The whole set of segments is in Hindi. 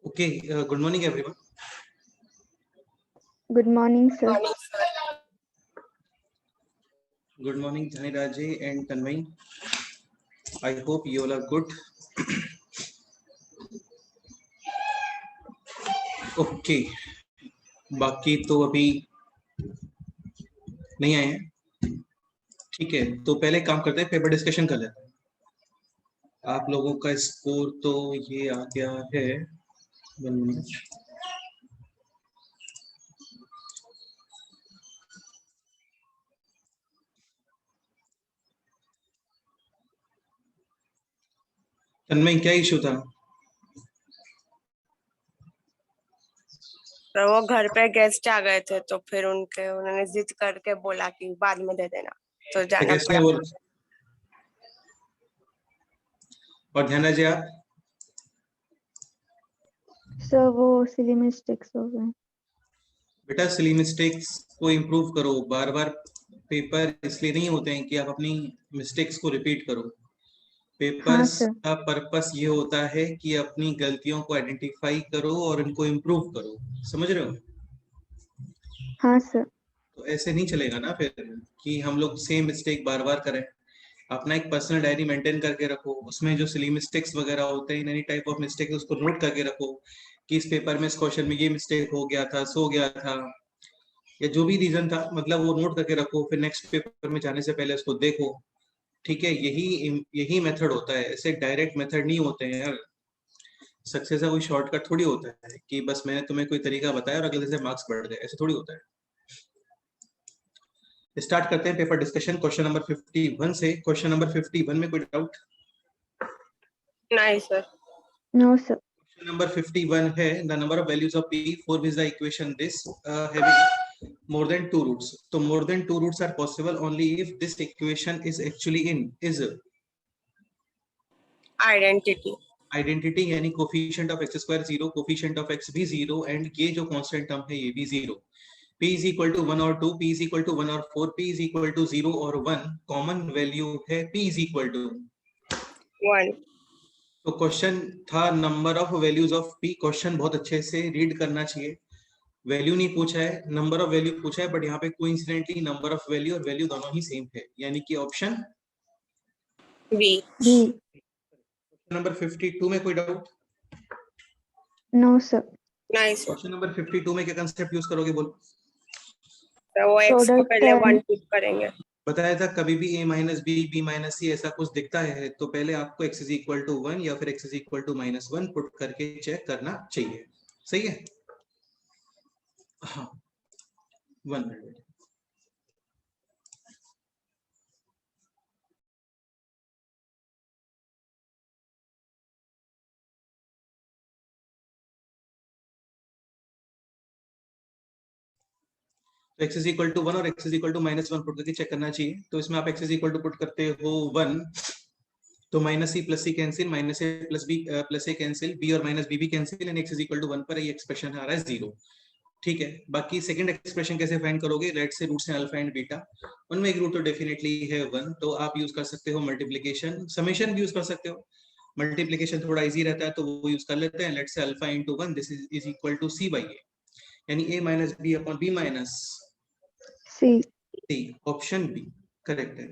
Okay, good morning, everyone. Good morning, sir. Good morning, Dhaniraji and Tanmay. I hope you all are good. Okay, बाकी तो अभी नहीं आए हैं। ठीक है, तो पहले काम करते हैं, पेपर डिस्कशन कर लेते हैं। आप लोगों का स्कोर तो ये आ गया है 1 मिनट। तन्मय, क्या इशू था? तो वो घर पे गेस्ट आ गए थे तो फिर उन्होंने जिद करके बोला कि बाद में दे देना, तो जाना कैसे पड़ा। और ध्यान जी आप? सर वो सिली मिस्टेक्स हो गए। बेटा सिली मिस्टेक्स को इम्प्रूव करो। बार बार पेपर इसलिए नहीं होते हैं कि आप अपनी मिस्टेक्स को रिपीट करो। Papers sir. का पर्पस ये होता है कि अपनी गलतियों को आइडेंटिफाई करो और उनको इम्प्रूव करो। समझ रहे हो? हाँ सर। तो ऐसे नहीं चलेगा ना फिर कि हम लोग सेम मिस्टेक बार बार करें। अपना एक पर्सनल डायरी मेंटेन करके रखो, उसमें जो सिली मिस्टेक्स वगैरह होते हैं, एनी टाइप ऑफ मिस्टेक, उसको नोट करके रखो कि इस पेपर में इस क्वेश्चन में ये मिस्टेक हो गया था, सो गया था, या जो भी रीजन था, मतलब वो नोट करके रखो। फिर नेक्स्ट पेपर में जाने से पहले उसको देखो। ठीक है, यही मेथड होता है। ऐसे डायरेक्ट मेथड नहीं होते हैं यार। सक्सेस का कोई शॉर्टकट थोड़ी होता है कि बस मैंने तुम्हें कोई तरीका बताया और अगले से मार्क्स बढ़ गए, ऐसे थोड़ी होता है। स्टार्ट करते हैं पेपर डिस्कशन क्वेश्चन नंबर 51 से। क्वेश्चन नंबर 51 में कोई डाउट? नहीं sir. No sir. Question number 51 है, the number of values of p for which the equation this having more than 2 roots. तो more than 2 roots are possible only if this equation is actually in is identity, यानी coefficient of x square 0, coefficient of x भी 0, एंड ये जो कांस्टेंट टर्म है ये भी 0। p is equal to 1 और 2, p is equal to 1 और 4, p is equal to 0 और 1। कॉमन वैल्यू है p is equal to 1। तो क्वेश्चन था number of values of p। Question बहुत अच्छे से रीड करना चाहिए। वैल्यू नहीं पूछा है, नंबर ऑफ वैल्यू पूछा है, बट यहाँ पे कोइंसिडेंटली नंबर ऑफ वैल्यू और वैल्यू दोनों ही सेम है, यानी कि ऑप्शन बी। नंबर 52 में कोई डाउट? No sir. नहीं सर। क्वेश्चन नंबर 52 में क्या कंसेप्ट यूज करोगे बोल? तो वो x को पहले 1 पुट करेंगे। बताया था कभी भी a minus B, b minus C ऐसा कुछ दिखता है तो पहले आपको x इज इक्वल टू 1 या फिर x is equal to -1 put करके चेक करना चाहिए। सही है? हाँ, 1 मिनट। तो x इज इक्वल टू 1 और x is equal to -1 put करके चेक करना चाहिए। तो इसमें आप x is equal to put करते हो 1, तो minus C plus C cancel, minus A plus A cancel, B और माइनस बी भी cancel, and x is equal to 1 पर ये एक्सप्रेशन आ रहा है 0। ठीक है, बाकी सेकंड एक्सप्रेशन कैसे फाइंड करोगे? राइट से रूट्स हैं अल्फा एंड बीटा, उनमें एक रूट तो डेफिनेटली है 1, तो आप यूज कर सकते हो मल्टीप्लिकेशन, समेशन भी यूज कर सकते हो। मल्टीप्लिकेशन थोड़ा इजी रहता है तो वो यूज कर लेते हैं। Let's say alpha into 1 this is equal to c by a, यानी a minus b upon b minus c। Option B correct है।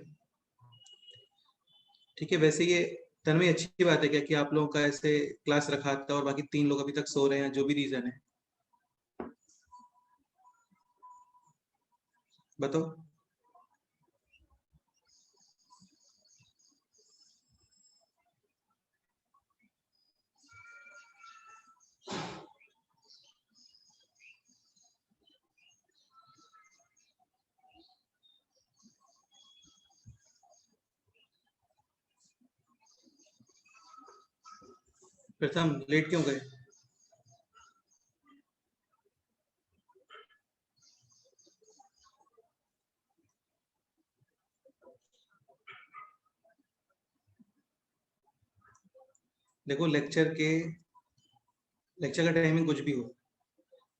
ठीक है, वैसे ये तन्मय अच्छी बात है क्या कि आप लोगों का ऐसे क्लास रखा था और बाकी 3 लोग अभी तक सो रहे हैं, जो भी रीजन है बताओ। प्रथम लेट क्यों गए? देखो लेक्चर का टाइमिंग कुछ भी हो,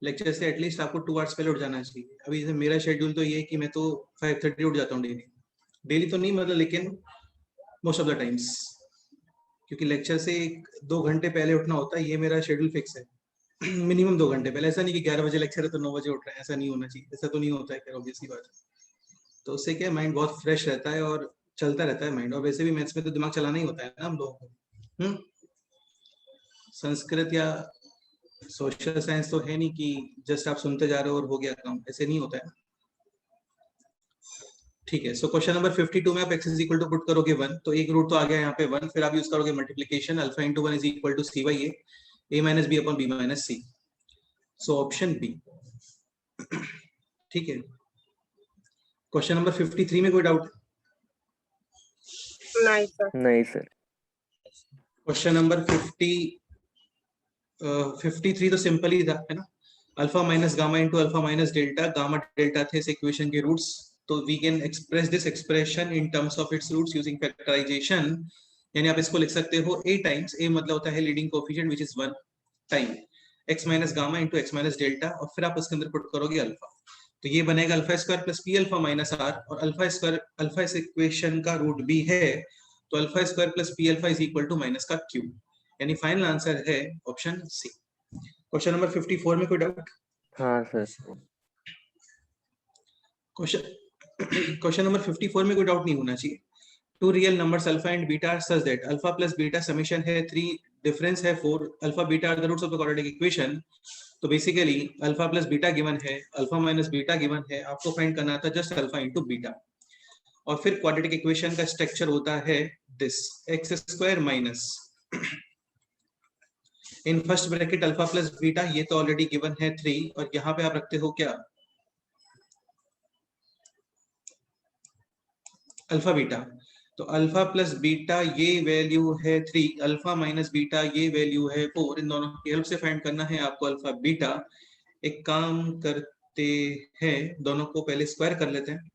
लेक्चर से एटलीस्ट आपको 2 आवर्स पहले उठ जाना चाहिए। अभी जैसे मेरा शेड्यूल तो ये है कि मैं तो 5:30 उठ जाता हूँ डेली तो नहीं मतलब, लेकिन मोस्ट ऑफ द टाइम्स, क्योंकि लेक्चर से 1-2 घंटे पहले उठना होता है, ये मेरा शेड्यूल फिक्स है। मिनिमम 2 घंटे पहले। ऐसा नहीं कि 11 बजे लेक्चर है तो 9 बजे उठ रहे हैं, ऐसा नहीं होना चाहिए। ऐसा तो नहीं होता है खैर, ऑब्वियसली बात है। तो उससे क्या माइंड बहुत फ्रेश रहता है और चलता रहता है माइंड। और वैसे भी मैथ्स में तो दिमाग चलाना ही होता है ना हम लोगों को। संस्कृत या सोशल साइंस तो है नहीं कि जस्ट आप सुनते जा रहे हो और हो गया काम, ऐसे नहीं होता है। ठीक है, सो क्वेश्चन नंबर 52 में आप x is equal to put करोगे 1, तो एक रूट तो आ गया यहाँ पे 1, फिर आप यूज करोगे multiplication, alpha into 1 is equal to C by A minus B upon B minus C. So option B. ठीक है, क्वेश्चन नंबर 53 में कोई डाउट? नहीं सर। नहीं सर। क्वेश्चन नंबर 53 तो सिंपल ही था, है ना। Alpha minus gamma into alpha minus delta, gamma delta थे इस इक्वेशन के रूट्स। तो we can express this expression in terms of its roots using factorization. यानी आप इसको लिख सकते हो a टाइम्स, a मतलब होता है leading coefficient which is 1 time x minus gamma into x minus delta, और फिर आप उसके अंदर पुट करोगे अल्फा। तो ये बनेगा alpha square plus P alpha minus R, और अल्फा स्क्वायर, अल्फा इस इक्वेशन का रूट भी है, तो alpha square plus P alpha is equal to minus का क्यूब। यानी फाइनल आंसर है ऑप्शन सी। क्वेश्चन नंबर 54 में कोई डाउट? हाँ सर। क्वेश्चन नंबर 54 में कोई डाउट नहीं होना चाहिए। Two real numbers alpha and beta such that alpha plus beta summation है 3, डिफरेंस है 4, alpha beta are the roots of the quadratic equation. तो basically alpha plus beta given है, अल्फा माइनस बीटा गिवन है, आपको फाइंड करना था जस्ट अल्फा इनटू बीटा। और फिर क्वाड्रेटिक इक्वेशन का स्ट्रक्चर होता है this, x square minus in first bracket alpha plus beta, ये तो ऑलरेडी गिवन है 3, और यहाँ पे आप रखते हो क्या, अल्फा बीटा। तो अल्फा प्लस बीटा ये वैल्यू है 3, अल्फा माइनस बीटा ये वैल्यू है 4। इन दोनों की हेल्प से फाइंड करना है आपको अल्फा बीटा। एक काम करते हैं, दोनों को पहले स्क्वायर कर लेते हैं।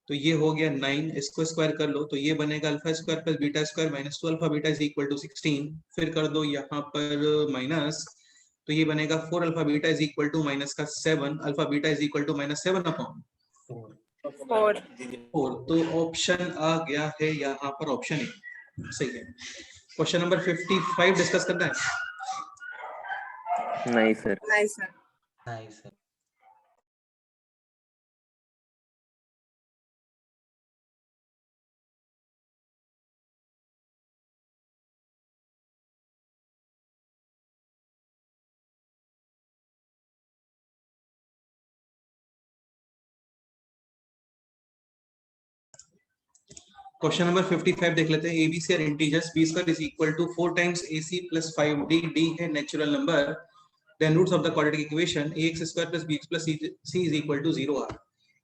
तो ये हो गया 9, इसको स्क्वायर कर लो तो ये बनेगा alpha square plus beta square minus 2 alpha beta is equal to 16। फिर कर दो यहाँ पर माइनस, तो ये बनेगा 4 alpha beta is equal to minus का 7, alpha beta is equal to minus 7 upon 4। 4। तो ऑप्शन आ गया है यहाँ पर ऑप्शन ए, सही है। क्वेश्चन नंबर 55 डिस्कस करना है? नहीं सर। नहीं सर। नहीं सर। क्वेश्चन नंबर 55 देख लेते हैं। ABC are integers, B square is equal to 4 times AC plus 5डी, डी है natural number, then roots of the quadratic equation ax square plus bx plus c is equal to 0 are.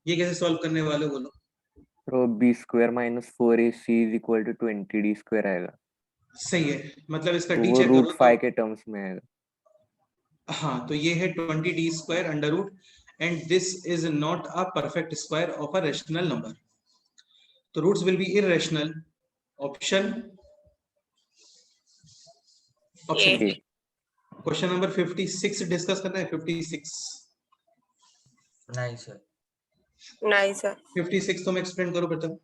ये कैसे सॉल्व करने वाले हो बोलो? तो B square minus 4ac is equal to 20d square आएगा। सही है, मतलब इसका तो डी वो चेक रूट करो 5 तो के टर्म्स में आएगा। हाँ, तो ये है 20d square under root, and this is not a perfect square of a rational number, तो roots will be irrational. Option option A. A. Question number 56 discuss करना है। 56 नहीं सर। नहीं सर। 56 तो मैं एक्सप्लेन करूं प्रथम?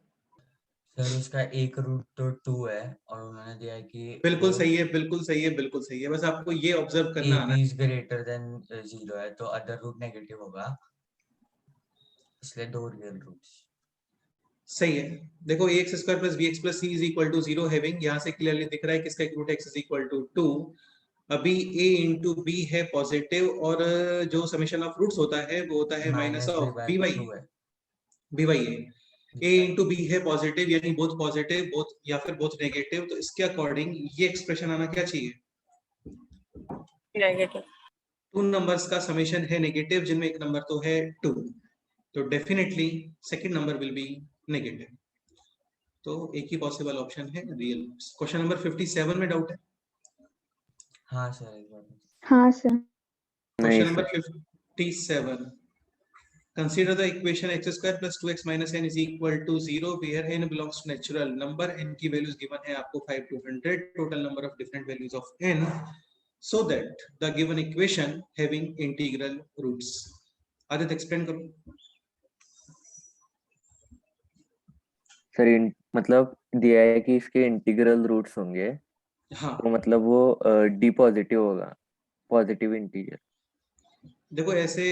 सर उसका एक रूट तो 2 है और उन्होंने दिया है कि बिल्कुल सही है, बिल्कुल सही है, बिल्कुल सही है। बस आपको ये ऑब्जर्व करना ए आना बी है। इज ग्रेटर देन 0 है तो अदर रूट नेगेटिव होगा, इसलिए 2 रियल रूट्स। सही है। देखो ax square plus bx plus c is equal to 0 having, यहाँ से क्लियरली दिख रहा है किसका एक root x is equal to 2। अभी a इंटू बी है पॉजिटिव, और जो समेशन ऑफ रूट्स होता है वो होता है माइनस ऑफ b बाई 2 है। a इंटू बी है पॉजिटिव, यानी बोथ पॉजिटिव बोथ या फिर बोथ नेगेटिव। तो इसके अकॉर्डिंग ये एक्सप्रेशन आना क्या चाहिए? नेगेटिव। 2 नंबर्स का समेशन है नेगेटिव, जिनमें एक नंबर तो है 2, तो definitely second number will be negative. तो एक ही पॉसिबल ऑप्शन है रियल। क्वेश्चन नंबर 57 में डाउट है? हाँ सर एक बार। हाँ सर। नहीं question number sir. 57, consider the equation x square plus 2x minus n is equal to 0 where n belongs to natural number, n की values given है आपको 5 to 100, total number of different values of n, so that the given equation having integral roots। Aditya explain करो। सर मतलब दिया है कि इसके इंटीग्रल रूट्स होंगे, हाँ, तो मतलब वो डी पॉजिटिव होगा, पॉजिटिव इंटीजर। देखो ऐसे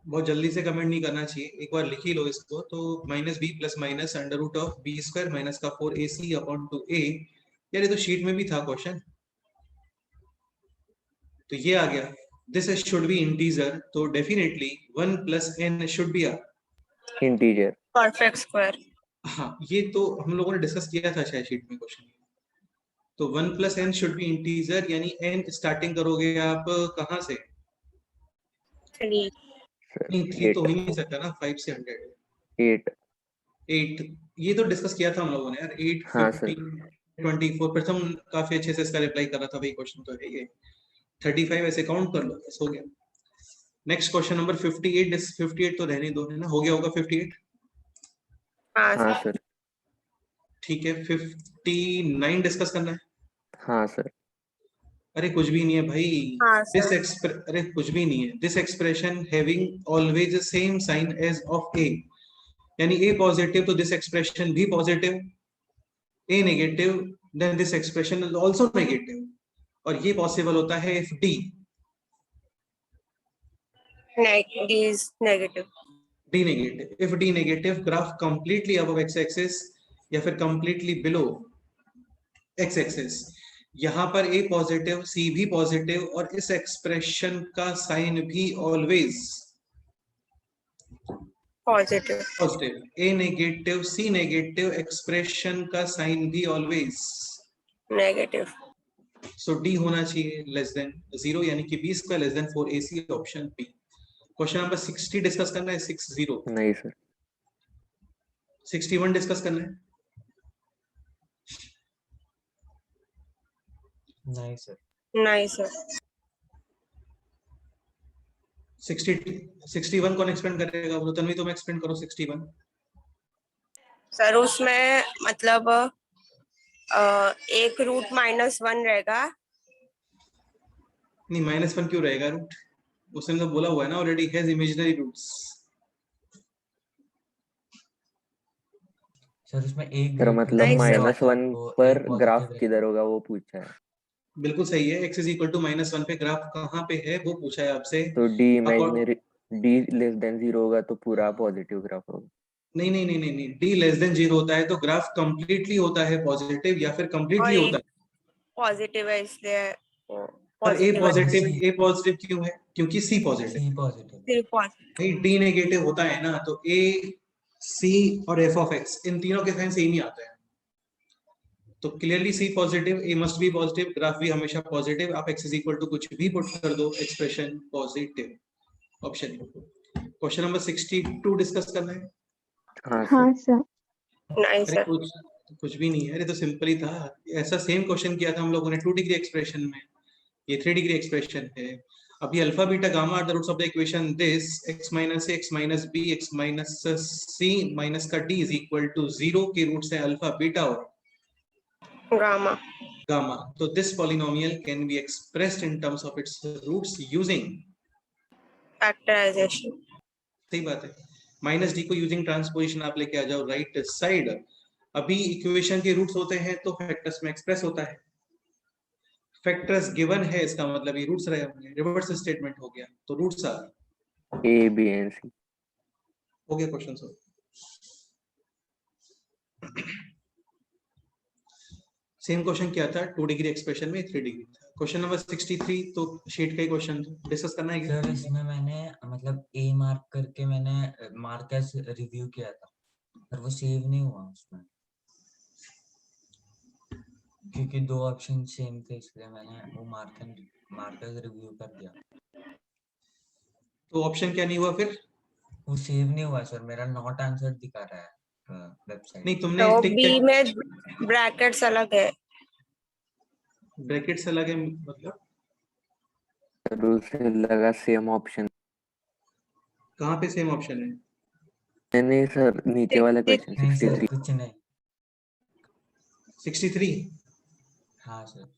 बहुत जल्दी से कमेंट नहीं करना चाहिए, एक बार लिख ही लो इसको। तो minus B plus minus under root of B square minus का 4ac अपॉन 2a। यार ये तो शीट में भी था क्वेश्चन, तो ये आ गया। दिस शुड बी इंटीजर, तो definitely 1 plus n should be integer. Perfect square. हाँ ये तो हम लोगों ने डिस्कस किया था शायद शीट में क्वेश्चन। तो 1 plus n should be integer, यानी n स्टार्टिंग करोगे आप कहाँ से? 3। नहीं 3 तो हो 8 ही नहीं सकता ना, 5 से 100। 8। 8 ये तो डिस्कस किया था हम लोगों ने यार। 8 हाँ सर। 15 24 प्रथम काफी अच्छे से इसका रिप्लाई कर रहा था, वही क्वेश्चन तो है ये। 35 ऐसे काउंट कर लो, बस हो गया। Next question number 58। 58 तो रहने दो, है ना, हो गया होगा 58। हाँ हाँ सर। सर। ठीक है 59 डिस्कस करना है। हाँ सर। अरे कुछ भी नहीं है भाई। हाँ सर। अरे कुछ भी नहीं है। This expression having always same sign as of A, यानी ए पॉजिटिव तो दिस एक्सप्रेशन भी positive, A negative then this expression is also negative. और ये पॉसिबल होता है if D D is negative। Negative. If D negative, graph completely above X axis या फिर कंप्लीटली बिलो एक्स एक्सिस। यहाँ पर ए पॉजिटिव सी भी पॉजिटिव और इस एक्सप्रेशन का साइन भी always positive. Positive. A negative C negative, expression का साइन भी ऑलवेज नेगेटिव। सो डी होना चाहिए लेस देन 0, यानी कि B square less than 4ac, option B. Question number 60 discuss करना है। 60। नहीं सर। 61 डिस्कस करना है। नहीं सर। नहीं सर। 61 कौन एक्सपेंड करेगा? बोलो तन्वी, तुम एक्सपेंड करो 61। सर उसमें मतलब एक रूट -1 रहेगा। नहीं -1 क्यों रहेगा रूट? उसने तो बोला हुआ है ना already, has imaginary roots. Sir उसमें एक सर रूट मतलब नहीं सर। -1 वो पर एक ग्राफ पॉजिटिव किधर होगा वो पूछा है। बिल्कुल सही है, x इज इक्वल टू -1 पे ग्राफ कहाँ पे है वो पूछा है आपसे। तो D Accord- imaginary, D less than 0 होगा तो पूरा पॉजिटिव ग्राफ होगा। नहीं नहीं नहीं नहीं नहीं, d लेस देन 0 होता है तो ग्राफ कंप्लीटली होता है पॉजिटिव या फिर और कंप्लीटली एक होता है। पॉजिटिव है इसलिए वो पर a पॉजिटिव है। Positive, C। a पॉजिटिव क्यों है? क्योंकि c पॉजिटिव। सी पॉजिटिव। सिर्फ पॉजिटिव। भाई d नेगेटिव होता है ना, तो a c और f ऑफ x इन तीनों के साइन सेम ही आता है। तो clearly see positive, A must be positive, graph भी हमेशा पॉजिटिव। आप x इज इक्वल टू कुछ भी पुट कर दो, expression positive, option. Question number 62 discuss करना है। हाँ सर। हाँ सर। नहीं अरे सर। कुछ भी नहीं है, अरे तो सिंपल ही था। ऐसा सेम क्वेश्चन किया था हम लोगों ने 2 डिग्री एक्सप्रेशन में, ये 3 डिग्री एक्सप्रेशन है। अभी alpha beta gamma are the roots of the equation this x minus a x minus b x minus c minus का d इज इक्वल टू 0 के रूट्स है अल्फा बीटा और gamma. gamma. So this polynomial can be expressed in terms of its roots using, factorization. सही बात है, माइनस डी को यूजिंग ट्रांसपोजिशन आप लेके आ जाओ राइट साइड। अभी इक्वेशन के रूट्स होते हैं तो फैक्टर्स में एक्सप्रेस होता है। फैक्टर्स गिवन है, इसका मतलब ये रूट्स रहे होंगे, रिवर्स स्टेटमेंट हो गया, तो रूट्स आ ए बी एंड सी। हो गया क्वेश्चन सॉल्व। सेम क्वेश्चन क्या था 2 डिग्री एक्सप्रेशन में, 3 डिग्री था। क्वेश्चन नंबर 63 तो शीट का ही क्वेश्चन डिस्कस करना है क्या? सर इसमें मैंने मतलब ए मार्क करके मैंने मार्क एज रिव्यू किया था, पर वो सेव नहीं हुआ उसमें क्योंकि 2 ऑप्शन सेम थे, इसलिए मैंने वो मार्क एज रिव्यू कर दिया। तो ऑप्शन क्या नहीं हुआ फिर? वो सेव नहीं हुआ सर, मेरा नॉट आंसर दिखा रहा है वेबसाइट। नहीं तुमने तो टिक बी में ब्रैकेट्स अलग है। ब्रैकेट से लगे मतलब सर उसे लगा सेम ऑप्शन। कहाँ पे सेम ऑप्शन है? नहीं सर, नीचे वाला क्वेश्चन नहीं सर 63। कुछ नहीं। 63 हाँ सर।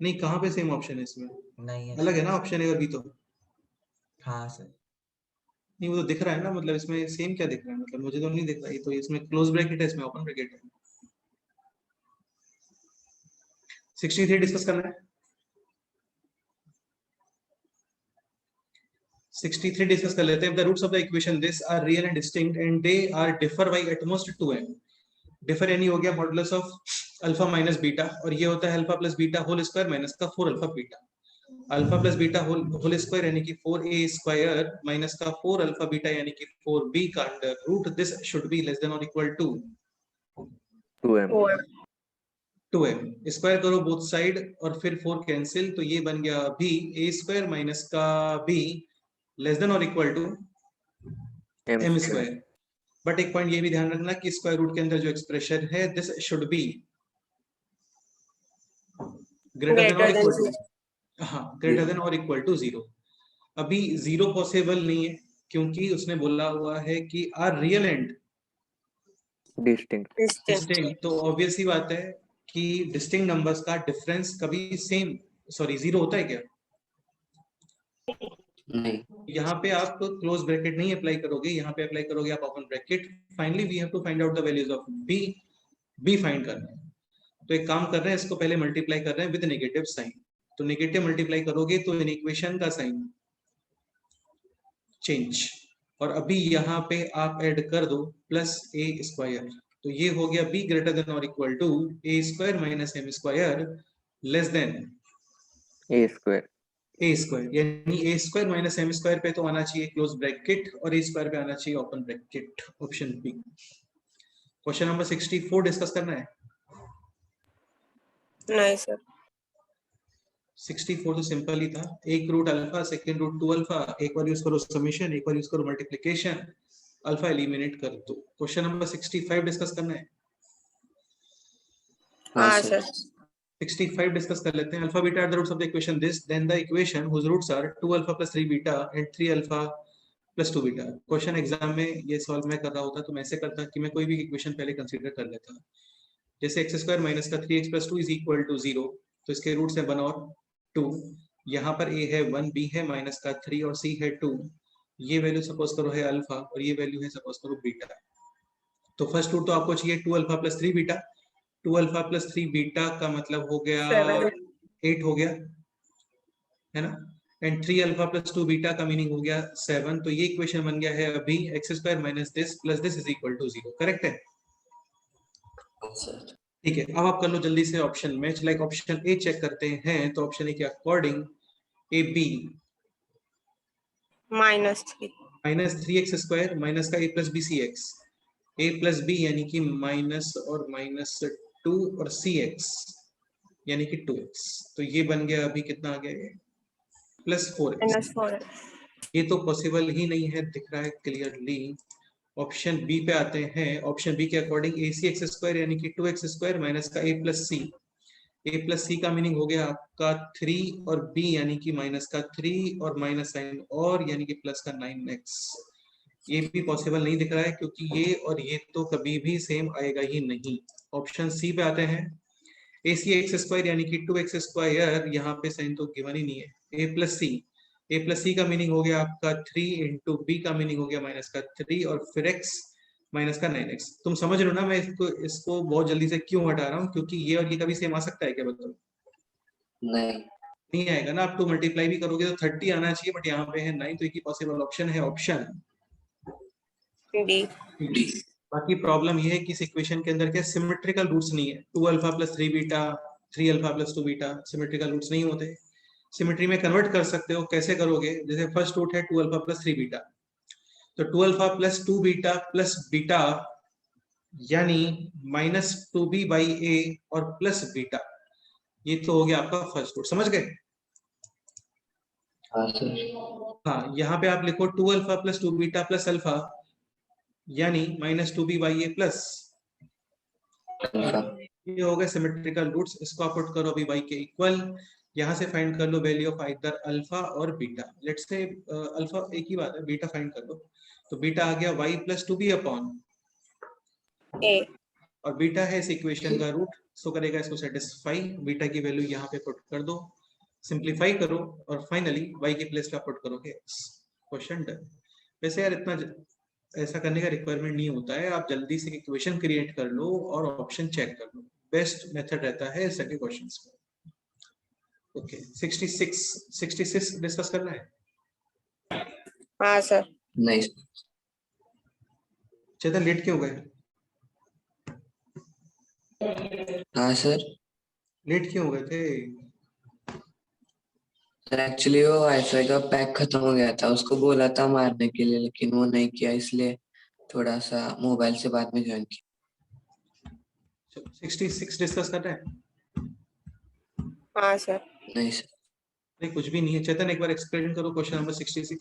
नहीं, कहाँ पे सेम ऑप्शन है इसमें? नहीं है अलग सर। है ना ऑप्शन है और भी तो। हाँ सर। नहीं वो तो दिख रहा है ना, मतलब इसमें सेम क्या दिख रहा है? मतलब मुझे तो नहीं दिख रहा, ये तो इसमें क्लोज ब्रैकेट है, इसमें ओपन ब्रैकेट है। 63 डिस्कस करना है। 63 डिस्कस कर लेते हैं. The roots of the equation this are real and distinct and they are differ by at most 2m. Differ यानी हो गया modulus of alpha minus beta, और ये होता है alpha plus beta whole square minus का 4 alpha beta. Alpha plus beta whole square यानी कि 4a स्क्वायर माइनस का 4 अल्फा बीटा यानी कि 4b का under root. This should be less than और equal to 2m. 2m. Square करो बोथ साइड और फिर 4 कैंसिल, तो ये बन गया b a स्क्वायर माइनस का b लेस देन और equal to m square. But एक पॉइंट ये भी ध्यान रखना कि स्क्वायर रूट के अंदर जो एक्सप्रेशन है this should B greater than और इक्वल टू, हाँ ग्रेटर देन और इक्वल टू 0. अभी 0 पॉसिबल नहीं है क्योंकि उसने बोला हुआ है कि are real and distinct. Distinct. तो ऑब्वियस ही बात है कि डिस्टिंक्ट नंबर्स का डिफरेंस कभी सेम 0 होता है क्या? नहीं. यहाँ पे आप क्लोज ब्रैकेट नहीं अप्लाई करोगे, यहाँ पे अप्लाई करोगे आप open bracket. Finally we have to find out the values of B find करना है. तो एक काम कर रहे हैं, इसको पहले मल्टीप्लाई कर रहे हैं विद नेगेटिव साइन. तो नेगेटिव मल्टीप्लाई करोगे तो इन इक्वेशन का साइन चेंज, और अभी यहाँ पे आप ऐड कर दो प्लस ए स्क्वायर. तो ये हो गया बी ग्रेटर देन और equal to A square minus M square less than A square. A square, यानी A square minus M square पे तो आना चाहिए क्लोज ब्रैकेट और ए स्क्वायर पे आना चाहिए open bracket. Option B. Question number 64 discuss करना है. नहीं सर. 64 तो सिंपल ही था. एक root alpha, second root 2 alpha, एक बार यूज करो समेशन, एक बार यूज करो मल्टीप्लिकेशन, अल्फा एलिमिनेट कर दो. क्वेश्चन नंबर 65 डिस्कस करना है. हाँ सर. 65 डिस्कस कर लेते हैं. Alpha beta are the roots of the equation this, then the equation whose roots are 2 alpha plus 3 beta and 3 alpha plus 2 beta. Question exam में ये सॉल्व मैं कर रहा होता तो मैं ऐसे करता कि मैं कोई भी इक्वेशन पहले कंसीडर कर लेता. जैसे x स्क्वायर माइनस का 3x plus 2 is equal to 0, तो इसके रूट्स है 1 और 2. यहाँ पर a है 1, b है माइनस का 3 और c है 2. ये वैल्यू सपोज करो है अल्फा और ये वैल्यू है सपोज करो बीटा. तो फर्स्ट रूट तो आपको चाहिए 2 alpha plus 3 beta. 2 alpha plus 3 beta का मतलब हो गया 8 हो गया है ना, एंड 3 अल्फा प्लस 2 बीटा का मीनिंग हो गया 7. तो ये इक्वेशन बन गया है अभी x square minus this plus this is equal to 0. Correct है? ठीक है. अब आप कर लो जल्दी से option match. Like option A check करते हैं, तो ऑप्शन ए के according A B -3 minus 3x square minus का a plus B C X, a plus B यानी कि माइनस और माइनस 2 और cx यानी कि 2x. तो ये बन गया अभी कितना आ गया ये प्लस 4x. -4. ये तो पॉसिबल ही नहीं है, दिख रहा है क्लियरली. ऑप्शन बी पे आते हैं. ऑप्शन बी के according A C X square यानी कि 2x स्क्वायर माइनस का a plus C. a plus C का मीनिंग हो गया आपका 3 और b यानी कि माइनस का 3 और माइनस साइन और यानी कि प्लस का 9x. ये भी पॉसिबल नहीं दिख रहा है क्योंकि ये और ये तो कभी भी सेम आएगा ही नहीं. ऑप्शन सी पे आते हैं. ए सी एक्स स्क्वायर यानी कि 2x स्क्वायर, यहाँ पे साइन तो गिवन ही नहीं है. a plus C, a plus C का मीनिंग हो गया आपका 3 इंटू बी का मीनिंग हो गया माइनस का 3 और फिर x माइनस का 9x. तुम समझ रहे हो ना मैं इसको बहुत जल्दी से क्यों हटा रहा हूँ? क्योंकि ये और ये कभी सेम आ सकता है क्या? बताओ. नहीं आएगा ना. आप 2 मल्टीप्लाई भी करोगे तो 30 आना चाहिए, बट यहाँ पे है 9. तो एक ही पॉसिबल ऑप्शन है ऑप्शन डी. बाकी प्रॉब्लम ये है कि इस इक्वेशन के अंदर क्या सिमेट्रिकल रूट्स नहीं है. 2 alpha plus 3 beta, 3 alpha plus 2 beta symmetrical roots नहीं होते. सिमेट्री में कन्वर्ट कर सकते हो. कैसे करोगे? जैसे फर्स्ट रूट है 2 अल्फा प्लस 3 बीटा, तो 2 alpha plus 2 beta plus beta यानी माइनस 2b बाई ए और प्लस बीटा. ये तो हो गया आपका फर्स्ट रूट. समझ गए? हाँ, यहाँ पे आप लिखो 2 alpha plus 2 beta plus alpha यानी minus 2b by A plus. ये हो गए सिमेट्रिकल रूट्स. इसको आप पुट करो अभी y के इक्वल. यहाँ से फाइंड कर low value of either alpha और बीटा. लेट्स से अल्फा एक ही बात है, बीटा फाइंड कर लो. तो बीटा आ गया y प्लस 2b अपॉन ए. और बीटा है इस इक्वेशन का रूट, सो करेगा इसको सेटिस्फाई. बीटा की वैल्यू यहाँ पे पुट कर दो, सिंप्लीफाई करो और फाइनली y के प्लेस पे पुट करोगे x. Question done. वैसे यार इतना ऐसा करने का रिक्वायरमेंट नहीं होता है. आप जल्दी से इक्वेशन क्रिएट कर लो और ऑप्शन चेक कर लो. बेस्ट मेथड रहता है ऐसे क्वेश्चंस का. ओके, 66 डिस्कस करना है. हाँ सर। नहीं चेतन लेट क्यों गए? हाँ सर। लेट क्यों हो गए थे? सर एक्चुअली वो वाईफाई का पैक खत्म हो गया था, उसको बोला था मारने के लिए लेकिन वो नहीं किया, इसलिए थोड़ा सा मोबाइल से बाद में ज्वाइन किया। 66 डिस्कस कर रहे हैं? हाँ सर। नहीं सर। नहीं कुछ भी नहीं है। चेतन एक बार एक्सप्लेन करो क्वेश्चन नंबर 66।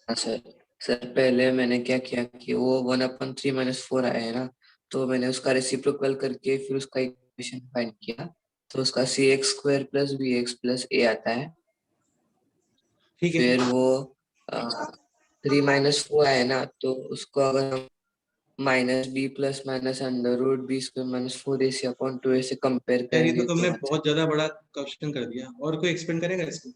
हाँ सर। सर पहले मैंने क्या किया कि वो 1/3 - 4 आया है ना, तो मैंने उसका रेसिप्रोकल करके फिर उसका इक्वेशन फाइंड किया, तो उसका cx² + bx + a आता है। ठीक है, फिर वो 3 - 4 आया ना, तो उसको अगर हम -b + -√b² - 4ac/2a से कंपेयर यार ये तो करेंगे तो तुमने आंसर बहुत ज्यादा बड़ा क्वेश्चन कर दिया। और कोई एक्सप्लेन करेगा इसको?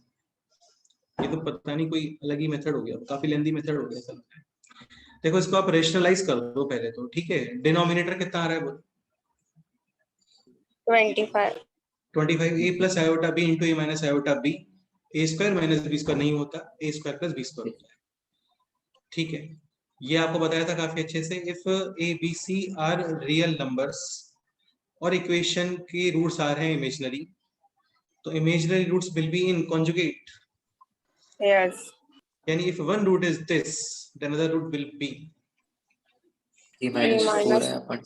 ये तो पता नहीं कोई अलग ही मेथड हो गया, काफी लेंदी मेथड हो गया सब। देखो इसको आप रेशनलाइज कर दो पहले तो, ठीक है। डिनोमिनेटर कितना आ रहा है? 25। 25 a + iota b * a - iota b, a² - b² नहीं होता, a² + b² होता है। ठीक है, ये आपको बताया था काफी अच्छे से। If a b c are real numbers और इक्वेशन के रूट्स आ रहे हैं इमेजिनरी, तो imaginary roots will be in conjugate. Yes. यानी if one root is this, then other root will be. 3 - 4 है अपन।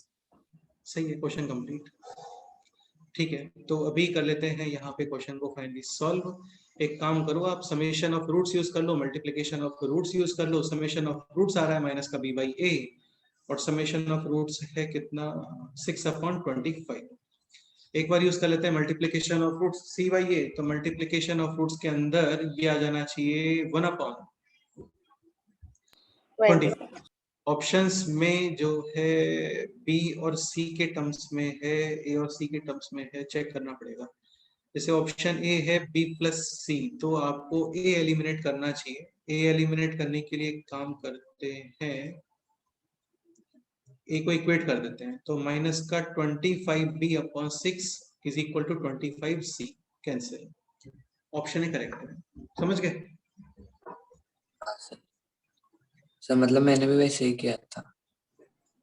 सही है, क्वेश्चन कंप्लीट। ठीक है, तो अभी कर लेते हैं यहाँ पे क्वेश्चन को फाइनली सॉल्व। एक काम करो, आप समेशन ऑफ रूट्स यूज कर लो, मल्टीप्लिकेशन ऑफ रूट्स यूज कर लो। समेशन ऑफ रूट्स आ रहा है माइनस का b/a, और समेशन ऑफ रूट्स है कितना? 6/25। एक बार यूज कर लेते हैं मल्टीप्लिकेशन ऑफ रूट्स c/a, तो मल्टीप्लिकेशन ऑफ रूट्स के अंदर ये आ जाना चाहिए 1/20। ऑप्शंस में जो है बी और सी के टर्म्स में है, ए और सी के टर्म्स में है, चेक करना पड़ेगा। जैसे ऑप्शन ए है b + c, तो आपको ए एलिमिनेट करना चाहिए। ए एलिमिनेट करने के लिए काम करते हैं, ए को इक्वेट कर देते हैं, तो माइनस का 25b/6 is equal to 25c। Cancel. Option ही करेक्ट है, समझ गए? हाँ सर। सर मतलब मैंने भी वैसे ही किया था,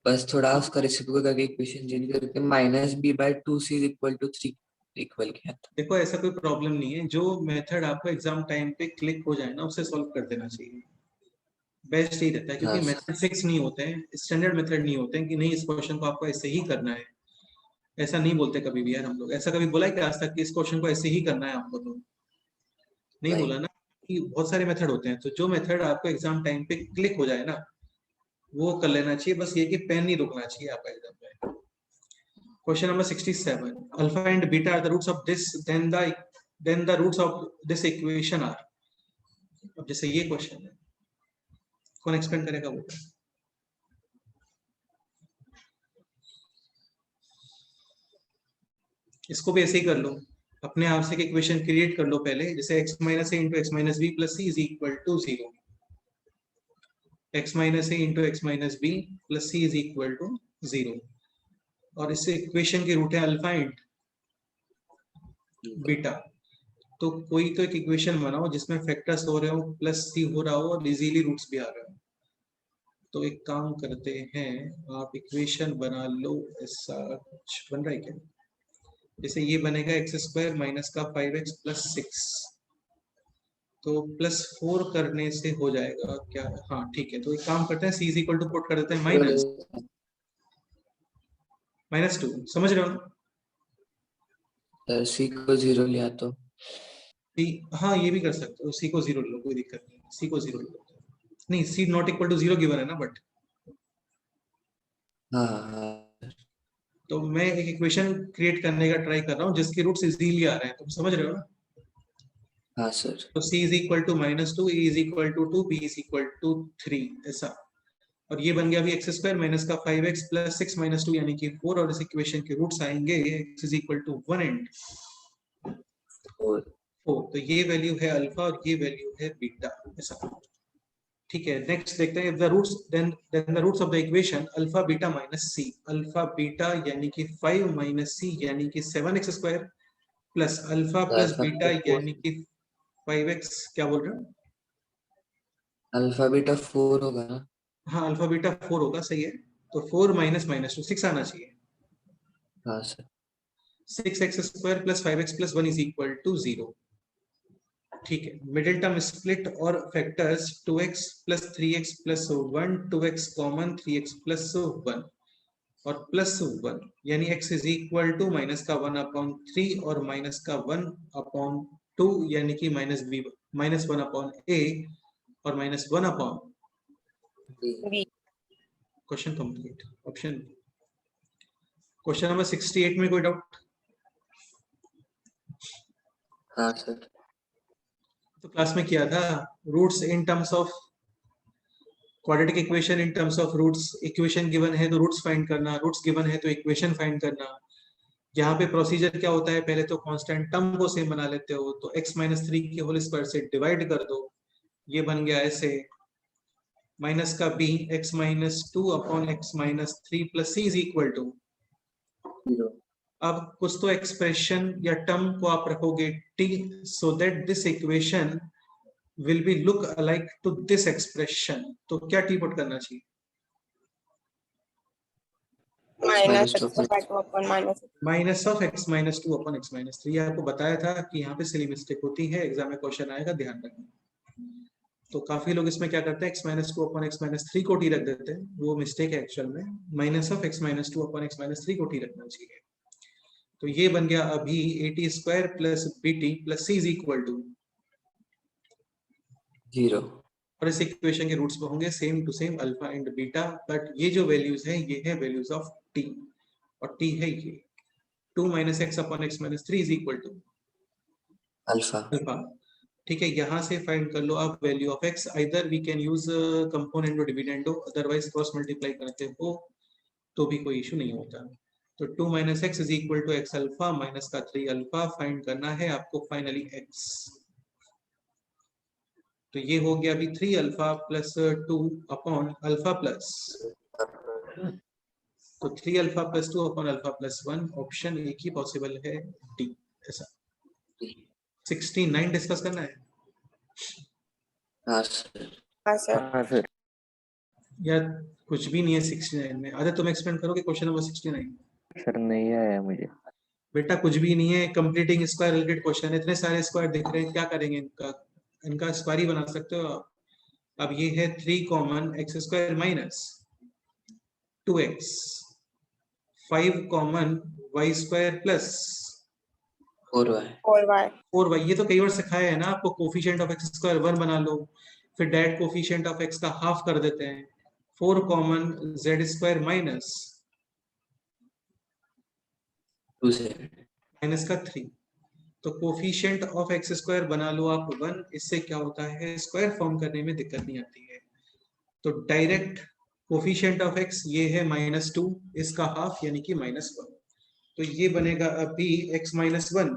बस थोड़ा उसका रेसिप्रोकल करके इक्वेशन चेंज करके -b/2c = 3 इक्वल किया था। देखो ऐसा कोई प्रॉब्लम नहीं है, जो मेथड आपको एग्जाम टाइम पे क्लिक हो जाए ना, उसे सॉल्व कर देना चाहिए। बेस्ट ही रहता है, क्योंकि हाँ सर। मेथड फिक्स नहीं होते हैं, स्टैंडर्ड मेथड नहीं होते हैं कि नहीं इस क्वेश्चन को आपको ऐसे ही करना है। ऐसा नहीं बोलते कभी भी यार हम लोग। ऐसा कभी बोला है कि आज तक कि इस क्वेश्चन को ऐसे ही करना है आपको? तो नहीं बोला ना, कि बहुत सारे मेथड होते हैं। तो जो मेथड आपको एग्जाम टाइम पे क्लिक हो जाए ना, वो कर लेना चाहिए। बस ये कि पेन नहीं रुकना चाहिए आपका एग्जाम में। Question number 67, alpha and beta are the roots of this, then the roots of this equation are. अब जैसे ये क्वेश्चन है, कौन एक्सप्लेन करेगा वो? इसको भी ऐसे ही कर लो, अपने आप से इक्वेशन क्रिएट कर लो पहले। जैसे x - a * x - b + c = 0, x - a * x - b + c = 0। और इससे इक्वेशन के रूट है अल्फा एंड बीटा। तो कोई तो एक इक्वेशन बनाओ जिसमें फैक्टर्स हो रहे हो, प्लस सी हो रहा हो, और इजीली रूट्स भी आ रहे हो। तो एक काम करते हैं, आप इक्वेशन बना लो। ऐसा कुछ बन रहा है क्या? जैसे ये बनेगा x² - का 5x + 6, तो +4 करने से हो जाएगा क्या? हाँ ठीक है, तो एक काम करते हैं, c = पुट कर देते हैं -2। समझ रहे हो ना? सर c को 0 लिया तो c, हाँ ये भी कर सकते हो, c को 0 लो, कोई दिक्कत नहीं, c को 0 लो। नहीं, c ≠ 0 गिवन है ना, बट हाँ। तो मैं एक इक्वेशन क्रिएट करने का ट्राई कर रहा हूँ जिसके रूट्स इजीली आ रहे हैं। तुम समझ रहे हो ना? हाँ सर। तो c = -2, a = 2, b = 3, ऐसा। और ये बन गया अभी x² - का 5x + 6 - 2 यानी कि 4, और इस इक्वेशन के रूट्स आएंगे x = 1 एंड 4। तो ये वैल्यू है अल्फा और ये वैल्यू है बीटा, ऐसा। ठीक है, नेक्स्ट देखते हैं, the roots then the roots of the equation alpha beta - c। Alpha beta यानी कि 5 - c यानी कि 7x² plus alpha plus beta यानी कि 5x क्या बोल रहे हो? अल्फा बीटा 4 होगा ना? हाँ अल्फा बीटा 4 होगा, सही है। तो 4 माइनस माइनस 2 6 आना चाहिए। हाँ sir. 6x square plus 5x plus 1 is equal to 0। ठीक है, मिडिल टर्म स्प्लिट और factors 2x plus 3x plus 1, 2x common, 3x plus 1 और प्लस 1, यानी x is equal to minus का 1 अपॉन 3 और माइनस का 1 अपॉन 2, यानी कि माइनस 1 अपॉन a और minus 1 upon B. Question complete. Option question number 68 में कोई डाउट? हाँ सर। तो क्लास में किया था, roots in terms of quadratic equation, in terms of roots. Equation given है तो रूट्स फाइंड करना, रूट्स गिवन है तो इक्वेशन फाइंड करना। यहाँ पे प्रोसीजर क्या होता है, पहले तो कांस्टेंट टर्म को सेम बना लेते हो, तो x माइनस 3 के होल स्क्वायर से डिवाइड कर दो, ये बन गया ऐसे, माइनस का b x minus 2 upon x minus 3 plus c is equal to. 0। अब कुछ तो एक्सप्रेशन या टर्म को आप रखोगे t, so that this equation will be look alike to this expression. तो क्या t पुट करना चाहिए? Minus x square 2 upon minus minus of x minus 2 upon x minus 3। आपको बताया था कि यहाँ पे सिली मिस्टेक होती है, एग्जाम में क्वेश्चन आएगा, ध्यान रखना। तो काफी लोग इसमें क्या करते हैं, x minus 2 upon x minus 3 को t रख देते हैं, वो मिस्टेक है एक्चुअल में। Minus of x minus 2 upon x minus 3 को t रखना चाहिए। तो ये बन गया अभी at square plus bt plus c is equal to 0। और इस इक्वेशन के रूट्स में होंगे same to same alpha and beta, but ये जो वैल्यूज है ये है वैल्यूज ऑफ t, और t है ये 2 minus X upon X minus 3 is equal to alpha. Alpha. ठीक है, यहाँ से फाइंड कर लो आप value of x। Either we can use componendo dividendo, otherwise cross multiply करते हो तो भी कोई इशू नहीं होता। तो 2 minus X is equal to X alpha minus का 3 अल्फा फाइंड करना है आपको फाइनली x। तो ये हो गया अभी 3 alpha plus 2 upon alpha plus, तो 3 alpha plus 2 upon alpha plus 1, option एक ही पॉसिबल है, डी। ऐसा 69 डिस्कस करना है हाँ सर। हाँ सर। हाँ सर। या कुछ भी नहीं है 69 में? आधा तुम एक्सप्लेन करोगे क्वेश्चन नंबर 69? सर नहीं आया मुझे। बेटा कुछ भी नहीं है, कंप्लीटिंग स्क्वायर रिलेटेड क्वेश्चन है। इतने सारे स्क्वायर दिख रहे हैं, क्या करेंगे इनका स्क्वायर ही बना सकते हो आप। अब ये है 3 common X square minus 2x, 5 common Y square plus 4y। 4y 4y। ये तो कई बार सिखाया है ना आपको, कोफिशिएंट ऑफ एक्स स्क्वायर 1 बना लो, फिर डायरेक्ट कोफिशिएंट ऑफ एक्स का हाफ कर देते हैं। 4 common Z square minus 2z। Minus का 3। तो कोफिशिएंट ऑफ एक्स स्क्वायर बना लो आप 1, इससे क्या होता है स्क्वायर फॉर्म करने में दिक्कत नहीं आती है। तो डायरेक्ट कोफिशिएंट ऑफ एक्स ये है -2, इसका हाफ यानी कि -1। तो ये बनेगा अभी x minus 1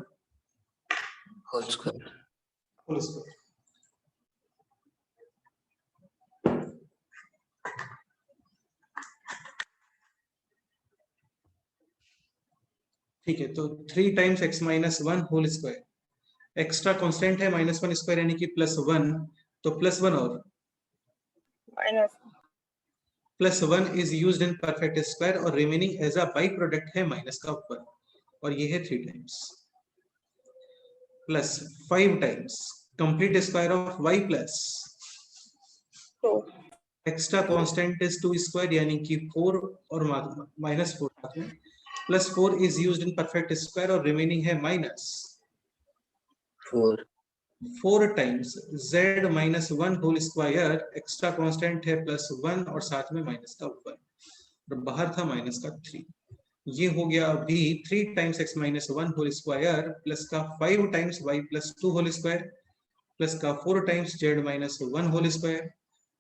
whole square. Whole square. ठीक है, तो 3 times x minus 1 whole square, extra constant है -1 स्क्वायर यानी कि +1, तो +1 और +1 is used in perfect square और remaining as a by product है माइनस का ऊपर, और ये है 3 times plus 5 times complete square of y plus 2 extra constant is 2 square यानी कि 4 और -4 साथ में, plus 4 is used in perfect square और रिमेनिंग है4। 4 times z minus 1 whole square, extra constant है +1 और साथ में माइनस का ऊपर, और बाहर था माइनस का 3। ये हो गया अभी 3 times x minus 1 whole square plus का 5 times y plus 2 whole square plus का 4 times z minus 1 whole square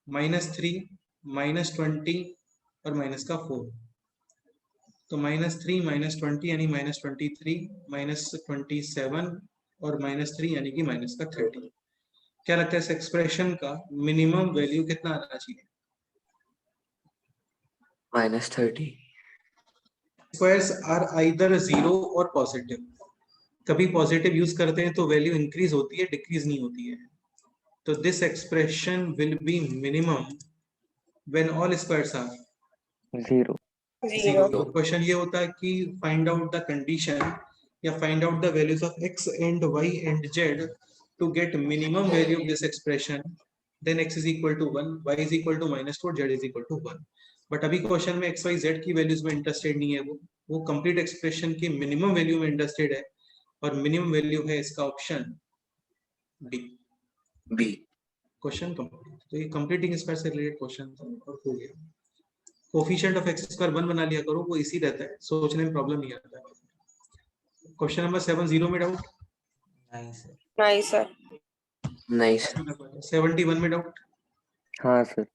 -3 -20 और माइनस का 4। तो -3 -20 यानी -23 -27 और -3 यानी कि माइनस का 30। क्या लगता है इस एक्सप्रेशन का मिनिमम वैल्यू कितना आना चाहिए? -30। स्क्वायर्स आर आइदर 0 और पॉजिटिव, कभी पॉजिटिव यूज करते हैं तो वैल्यू इंक्रीज होती है, डिक्रीज नहीं होती है। तो this expression will be minimum when all squares are 0. Zero. तो क्वेश्चन ये होता है कि फाइंड आउट द कंडीशन या find out the values of x and y and z to get minimum value of this expression, then x is equal to 1, y is equal to -2, z is equal to 1. But अभी क्वेश्चन में x y z की वैल्यूज में इंटरेस्टेड नहीं है, वो कंप्लीट एक्सप्रेशन की मिनिमम वैल्यू में इंटरेस्टेड है, और मिनिमम वैल्यू है इसका option D, B. Question complete. तो ये कंप्लीटिंग स्क्वायर से रिलेटेड क्वेश्चन था और हो गया। कोफिशिएंट ऑफ x स्क्वायर 1 बना लिया करो, वो इसी रहता है, सोचने में प्रॉब्लम नहीं आता है। क्वेश्चन नंबर 7 0 में डाउट? नहीं सर। नहीं सर। नहीं सर। 71 में डाउट? हाँ सर.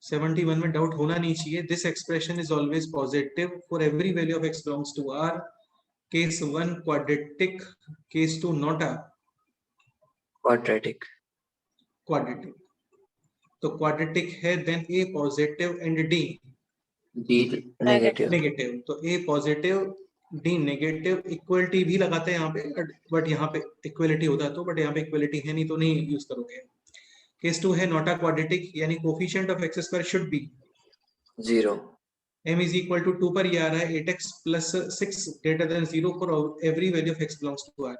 71 में डाउट होना नहीं चाहिए। This expression is always positive for every value of x belongs to R, case 1 quadratic, case 2 not a quadratic. Quadratic. तो क्वाड्रेटिक है, then a positive and d D negative. Negative. तो a positive d negative, equality भी लगाते हैं यहाँ पे, बट यहाँ पे इक्वलिटी होता है तो, बट यहाँ पे इक्वलिटी है नहीं तो नहीं यूज करोगे। केस 2 है नॉट अ क्वाड्रेटिक, यानी coefficient of x square should be 0। m is equal to 2 पर ये आ रहा है 8x plus 6 greater than 0 for every value of x belongs to R।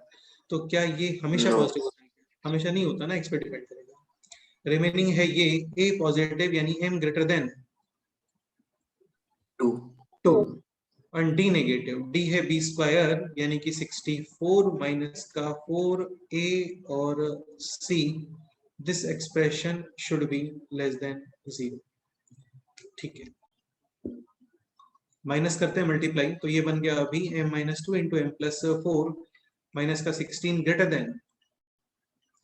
तो क्या ये हमेशा No. पॉजिटिव होता है? हमेशा नहीं होता ना, x पे डिपेंड करेगा। रिमेनिंग है ये a पॉजिटिव, यानी m ग्रेटर देन 2। और d नेगेटिव, d है b स्क्वायर यानी कि 64 माइनस का 4a और c, this expression should be less than 0। ठीक है, माइनस करते हैं मल्टीप्लाई, तो ये बन गया अभी m minus 2 into M plus 4 minus का 16 ग्रेटर देन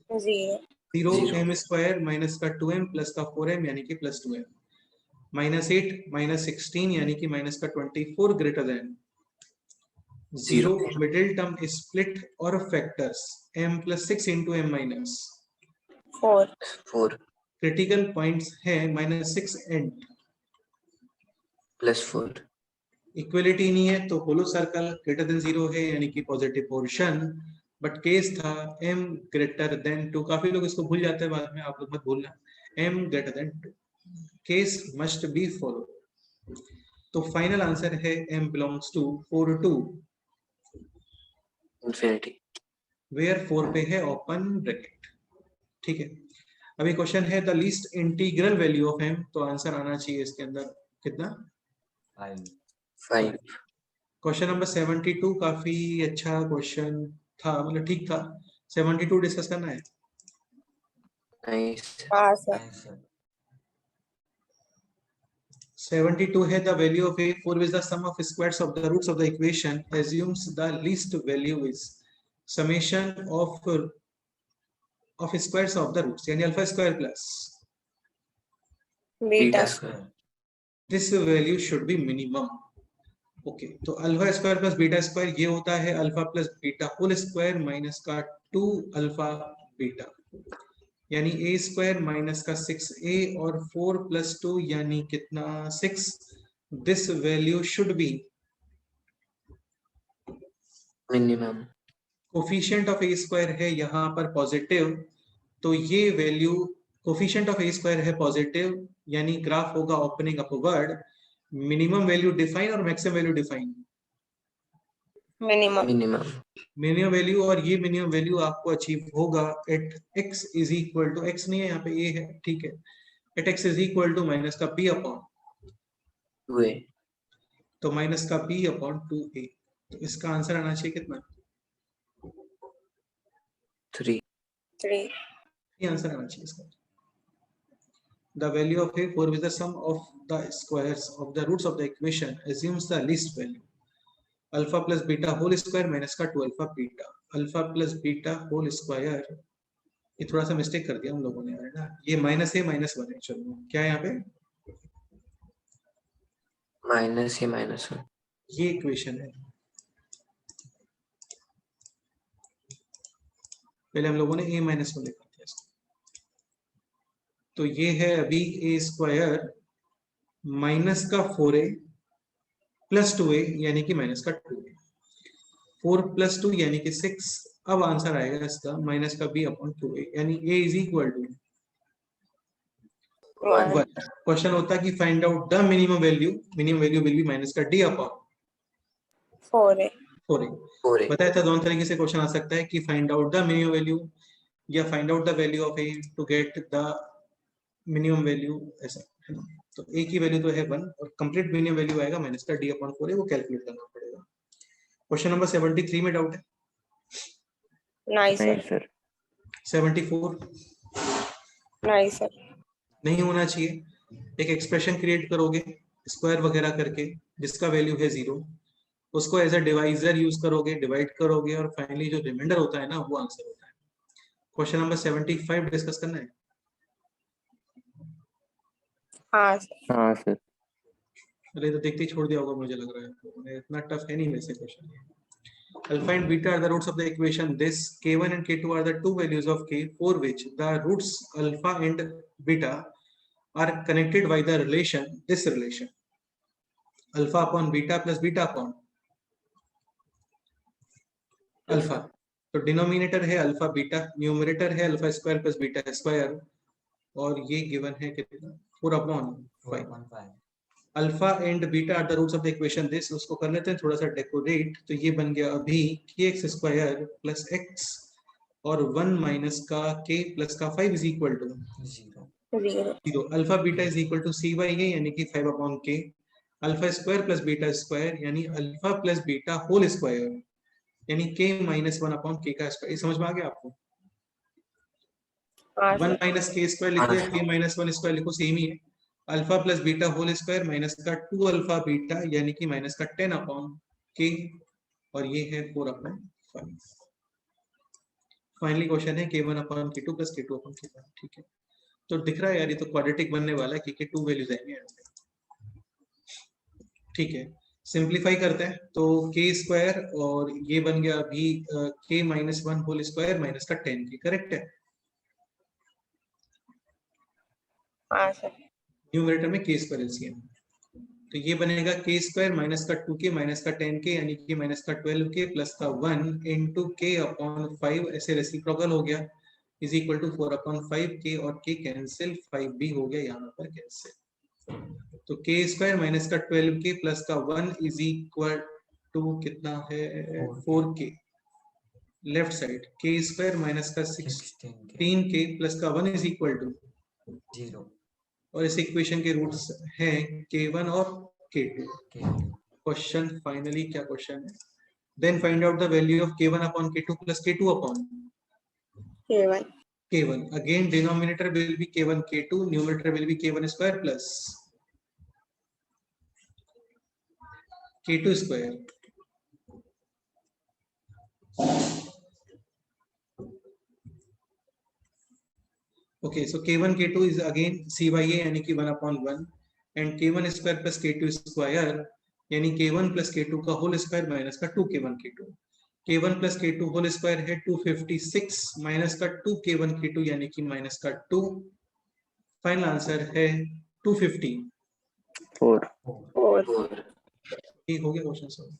जीरो। 0 m स्क्वायर माइनस का 2m प्लस का 4m यानी कि प्लस 2m, माइनस 8 माइनस 16 यानी कि माइनस का 24 greater than 0। Middle term is split और factors m plus 6 into m minus 4। Critical points है -6 एंड +4। इक्वलिटी नहीं है तो होलो सर्कल ग्रेटर देन 0 है यानी कि पॉजिटिव पोर्शन, बट केस था m ग्रेटर देन 2। काफी लोग इसको भूल जाते हैं बाद में, आप लोग मत भूलना, m greater than 2 case must be follow. तो फाइनल आंसर है m belongs to 4 to infinity. Where 4 पे है ओपन ब्रैकेट। ठीक है, अभी क्वेश्चन है the least integral value of m, तो आंसर आना चाहिए इसके अंदर कितना? 5। क्वेश्चन नंबर 72 काफी अच्छा क्वेश्चन था, मतलब ठीक था। 72 डिस्कस करना है? नहीं हाँ सर। नहीं सर। 72 है the value of a for which the sum of squares of the roots of the equation assumes the least value is summation of squares of the roots, यानी alpha square plus beta. Sir. This value should be minimum. Okay, तो alpha square plus beta square ये होता है alpha plus beta whole square minus का 2 अल्फा बीटा, यानी a स्क्वायर माइनस का 6a और 4 प्लस 2 यानी कितना 6। This value should be minimum. Coefficient of a square है यहाँ पर पॉजिटिव, तो ये value coefficient of a square है पॉजिटिव, यानी ग्राफ होगा opening upward. Minimum value define और maximum value define? Minimum. Minimum value, और ये मिनिमम वैल्यू आपको अचीव होगा at x is equal to, x नहीं है यहाँ पे a है, ठीक है, at x is equal to minus का b अपॉन 2a। तो माइनस का b अपॉन 2a। तो इसका आंसर आना चाहिए कितना? 3। ये आंसर आना चाहिए इसका। The value of a for which the sum of the squares of the roots of the equation assumes the least value alpha plus beta whole square minus का 2 alpha beta, alpha plus beta whole square, ये थोड़ा सा मिस्टेक कर दिया हम लोगों ने है ना, ये माइनस है -1 है। चलो क्या है यहाँ पे? -1। ये इक्वेशन है, पहले हम लोगों ने a -1 लिखा था इसको, तो ये है अभी a स्क्वायर माइनस का 4a प्लस 2a यानी कि माइनस का 2a। 4 + 2 यानी कि 6। अब आंसर आएगा इसका माइनस का b अपॉन 2a यानी a is equal to 1। Question होता है कि find out the minimum value will be minus का d अपॉन 4a 4a। बताया था दोनों तरीके से क्वेश्चन आ सकता है कि find out the minimum value या find out the value of a to get the minimum value, ऐसा है ना। तो a की वैल्यू तो है 1 और कंप्लीट मिनिमम वैल्यू आएगा माइनस का d अपॉन 4a, वो कैलकुलेट करना पड़ेगा। क्वेश्चन नंबर 73 में डाउट है? नहीं नहीं सर, सर। 74 नहीं सर, नहीं होना चाहिए। एक एक्सप्रेशन क्रिएट करोगे स्क्वायर वगैरह करके जिसका वैल्यू है 0, उसको एज अ डिवाइजर यूज करोगे, डिवाइड करोगे और फाइनली जो रिमाइंडर होता है ना वो आंसर होता है। क्वेश्चन नंबर 75 डिस्कस करना है। हाँ सर, हाँ सर। अरे तो देखते ही छोड़ दिया होगा मुझे लग रहा है, इतना टफ है नहीं वैसे question. Alpha and beta are the roots of the equation. This k1 and k2 are the two values of k for which the roots alpha and beta are connected by the relation, this relation alpha upon beta plus beta upon alpha। तो डिनोमिनेटर है अल्फा बीटा, न्यूमरेटर है alpha square plus beta square और ये गिवन है कितना 4 upon 5। 4/5 alpha and beta are the roots of the equation this. उसको कर लेते हैं थोड़ा सा डेकोरेट। तो ये बन गया अभी kx स्क्वायर प्लस x और 1 माइनस का k प्लस का 5 is equal to 0 0। Alpha beta is equal to c by a यानी कि 5 upon k। Alpha square plus beta square यानी alpha plus beta whole square यानी k माइनस 1 अपॉन k का स्क्वायर। समझ में आ गया आपको? हाँ 1 सर, माइनस k स्क्वायर लिखो या k माइनस 1 स्क्वायर लिखो, सेम ही है। Alpha plus beta whole square minus का 2 अल्फा बीटा यानी कि माइनस का 10 अपॉन k और ये है 4 अपॉन 5। फाइनली क्वेश्चन है k1 upon k2 plus k2 upon k1। ठीक है, तो दिख रहा है यार ये तो क्वाड्रेटिक बनने वाला है क्योंकि 2 वैल्यूज आएंगे यहाँ पे। ठीक है, सिंप्लीफाई करते हैं तो k स्क्वायर और ये बन गया अभी k minus 1 whole square minus का 10k। करेक्ट है? हाँ सर, न्यूमरेटर में k स्क्वायर एलसीएम, तो ये बनेगा k स्क्वायर माइनस का 2k माइनस का 10k यानी कि माइनस का 12k प्लस का 1 इंटू k अपॉन 5, ऐसे रेसिप्रोकल हो गया, is equal to 4 upon 5k और k कैंसिल, 5 भी हो गया यहाँ पर कैंसिल। तो k स्क्वायर माइनस का 12k प्लस का 1 इज इक्वल टू कितना है 4k। Left side k square minus का 16k प्लस का 1 इज इक्वल टू 0 और इस इक्वेशन के रूट्स हैं k1 और k2। क्वेश्चन फाइनली क्या क्वेश्चन है? Then find out the value of k1 upon k2 plus k2 upon k1 k1। Again denominator will be k1 k2, numerator will be k1 square plus k2 square. Okay, so k1 k2 is again c by a यानी कि 1 upon 1 and k1 square plus k2 square यानी k1 plus k2 का whole square minus का 2 k1 k2। k1 plus k2 whole square है 256 minus का 2 k1 k2 यानी कि minus का 2। फाइनल आंसर है 250। 4। और ठीक हो गया क्वेश्चन सॉल्व।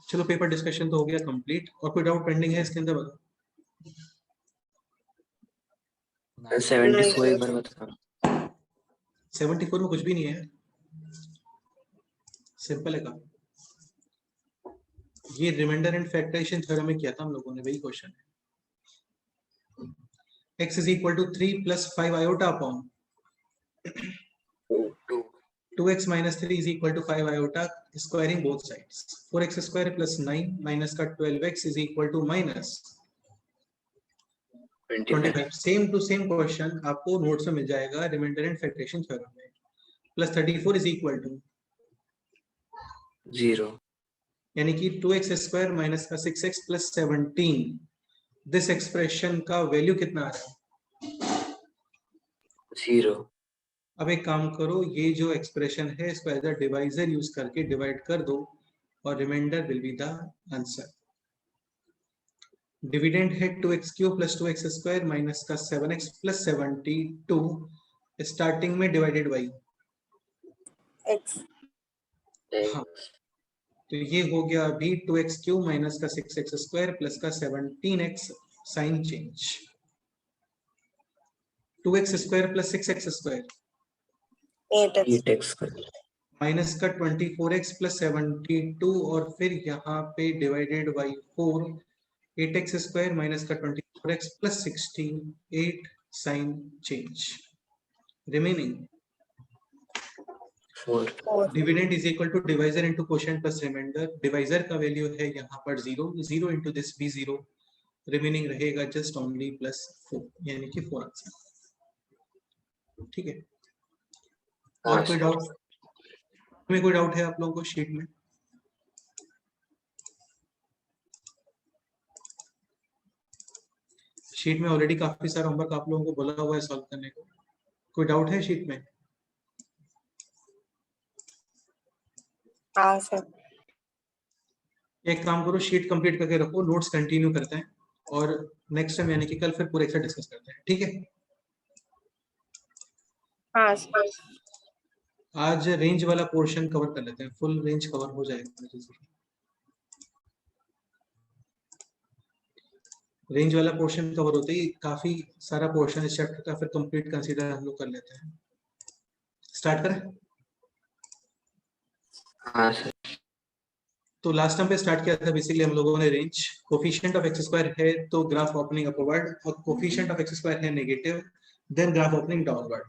चलो पेपर डिस्कशन तो हो गया कंप्लीट, और कोई डाउट पेंडिंग है इसके अंदर? बताओ। 74 एक बार बता। 74 में कुछ भी नहीं है, सिंपल है काम। ये रिमाइंडर एंड फैक्टराइजेशन थ्योरम में किया था हम लोगों ने, वही क्वेश्चन है। x is equal to 3 plus 5 iota upon 2x minus 3 is equal to 5 iota, squaring both sides। 4x square plus 9 minus का 12x is equal to minus 25। Same to same question आपको नोट्स में मिल जाएगा रिमाइंडर एंड फैक्टराइजेशन थ्योरम में। प्लस 34 is equal to 0 यानी कि 2x स्क्वायर माइनस का 6x प्लस 17। दिस एक्सप्रेशन का वैल्यू कितना आ रहा है? 0। अब एक काम करो, ये जो एक्सप्रेशन है इसको एज अ डिवाइजर यूज करके डिवाइड कर दो और remainder will be the answer. Dividend है 2x cube plus 2x square minus का 7x प्लस 72 स्टार्टिंग में डिवाइडेड बाई x हाँ तो ये हो गया अभी 2x क्यूब माइनस का 6x स्क्वायर प्लस का 17x sign change. 2x square plus 6x square 8x 8x minus का 24x प्लस 72 और फिर यहाँ पे divided by 4 8x square minus का 24x plus 68 sign change remaining 4 4 dividend is equal to divisor into quotient plus remainder. Divisor का वैल्यू है यहाँ पर 0 इनटू दिस भी 0 रिमेनिंग रहेगा जस्ट ओनली प्लस 4 यानी कि 4 आंसर। ठीक है, और कोई डाउट में कोई डाउट है आप लोगों को शीट में? शीट में ऑलरेडी काफी सारा होमवर्क आप लोगों को बोला हुआ है सॉल्व करने को। कोई डाउट है शीट में? हाँ सर। एक काम करो, शीट कंप्लीट करके रखो, नोट्स कंटिन्यू करते हैं और नेक्स्ट टाइम यानी कि कल फिर पूरे एक साथ डिस्कस करते हैं। ठीक है, हाँ सर। आज रेंज वाला पोर्शन कवर कर लेते हैं, फुल रेंज कवर हो जाएगा। रेंज वाला पोर्शन कवर होते ही काफी सारा पोर्शन इस चैप्टर का फिर कंप्लीट कंसीडर हम लोग कर लेते हैं। स्टार्ट करें? हाँ सर। तो लास्ट टाइम पे स्टार्ट किया था बेसिकली हम लोगों ने range. Coefficient of x square है तो ग्राफ ओपनिंग अपवर्ड, और कोफिशिएंट ऑफ एक्स स्क्वायर है negative, then graph opening downward.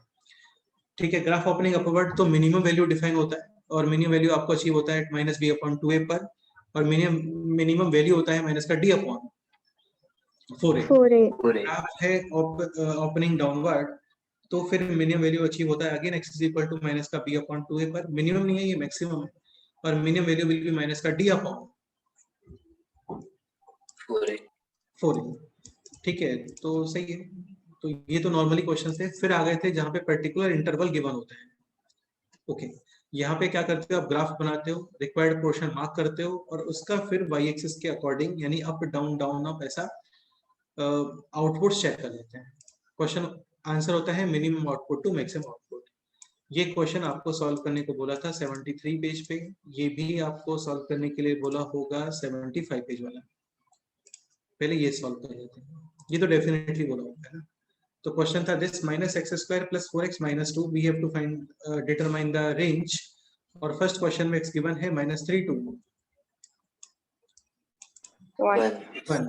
ठीक है, ग्राफ ओपनिंग अपवर्ड तो मिनिमम वैल्यू डिफाइन होता है और मिनिमम वैल्यू आपको अचीव होता है माइनस बी अपॉन 2a पर, और मिनिमम वैल्यू होता है माइनस का D upon 4a। 4a graph है ओपनिंग डाउनवर्ड तो फिर मिनिमम वैल्यू अचीव होता है again x is equal to minus का b अपॉन 2a पर। मिनिमम नहीं है, ये मैक्सिमम है, और minimum value will be minus का d अपॉन 4a। ठीक है, तो सही है। तो ये तो नॉर्मली क्वेश्चन थे। फिर आ गए थे जहां पे पर्टिकुलर इंटरवल गिवन होता है। ओके, यहाँ पे क्या करते हो आप, ग्राफ बनाते हो, रिक्वायर्ड पोर्शन मार्क करते हो और उसका फिर y एक्सिस के अकॉर्डिंग यानी अप डाउन डाउन अप ऐसा आउटपुट चेक कर लेते हैं। क्वेश्चन आंसर होता है minimum output to maximum output. ये क्वेश्चन आपको सॉल्व करने को बोला था 73 पेज पे, ये भी आपको सॉल्व करने के लिए बोला होगा 75 पेज वाला। पहले ये सॉल्व कर लेते हैं, ये तो डेफिनेटली बोला होगा ना। तो क्वेश्चन था this minus x square plus 4x minus 2 we have to find determine the range, और फर्स्ट क्वेश्चन में x गिवन है -3 to 1।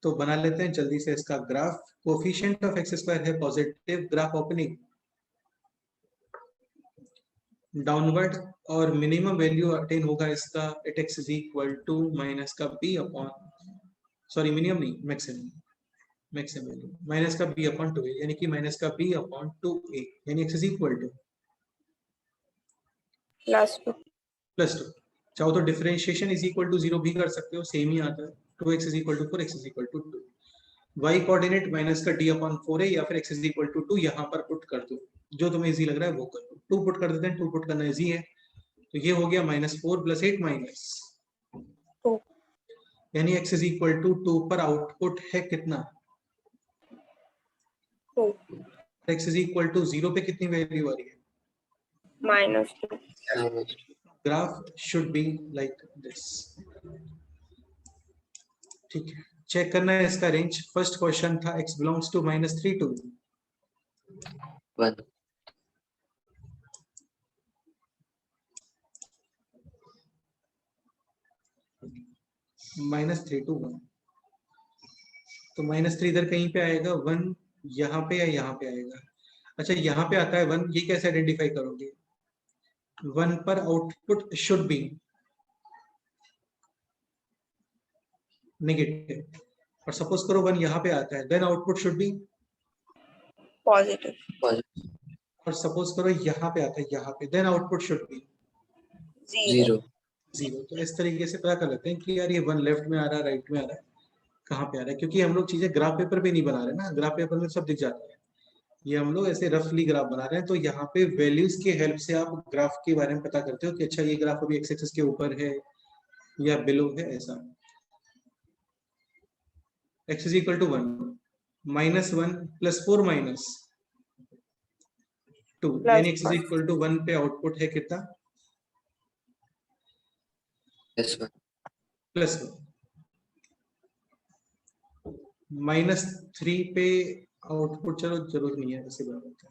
तो बना लेते हैं जल्दी से इसका ग्राफ। कोफिशिएंट ऑफ एक्स स्क्वायर है पॉजिटिव, ग्राफ ओपनिंग डाउनवर्ड, और मिनिमम वैल्यू अटेन होगा इसका at x is equal to minus का b अपॉन, सॉरी मिनिमम नहीं मैक्सिमम, मैक्सिमम वैल्यू माइनस का b अपॉन 2a यानी कि माइनस का b अपॉन 2a यानी x is equal two plus 2। चाहो तो डिफरेंशिएशन इज इक्वल टू 0 भी कर सकते हो, सेम ही आता है। 2x is equal to 4, x is equal to 2, y coordinate minus का d अपॉन 4a या फिर x इज इक्वल टू 2 यहाँ पर पुट कर दो, जो तुम्हें इजी लग रहा है वो कर दो। 2 पुट कर देते हैं, 2 पुट करना इजी है। तो ये हो गया -4 प्लस 8 माइनस 2 यानी x इज इक्वल टू 2 पर आउटपुट है कितना, 2 x इज इक्वल टू 0 पे कितनी वैल्यू आ रही है, -2 graph should be like this. ठीक है, चेक करना है इसका रेंज। फर्स्ट क्वेश्चन था x belongs to -3 to 1 -3 to 1। तो -3 इधर कहीं पे आएगा, 1 यहाँ पे या यहाँ पे आएगा। अच्छा, यहाँ पे आता है 1, ये कैसे आइडेंटिफाई करोगे? 1 पर आउटपुट शुड बी नेगेटिव, और सपोज करो 1 यहाँ पे आता है, then output should be positive, और सपोज करो यहाँ पे आता है, यहाँ पे, देन आउटपुट शुड बी 0 0। तो इस तरीके से पता कर लेते हैं कि यार ये 1 लेफ्ट में आ रहा है, राइट में आ रहा है, कहाँ पे आ रहा है, क्योंकि हम लोग चीजें ग्राफ पेपर पे नहीं बना रहे ना, ग्राफ पेपर में सब दिख जाता है। ये हम लोग ऐसे रफली ग्राफ बना रहे हैं, तो यहाँ पे वैल्यूज के हेल्प से आप ग्राफ के बारे में पता करते हो कि अच्छा ये ग्राफ अभी एक्स एक्सिस के ऊपर है या बिलो है। ऐसा x is equal to 1 -1 plus 4 minus 2 यानी x इज इक्वल टू 1 पे आउटपुट है कितना, +1 +1 -3 पे आउटपुट चलो जरूरत नहीं है, वैसे बात है।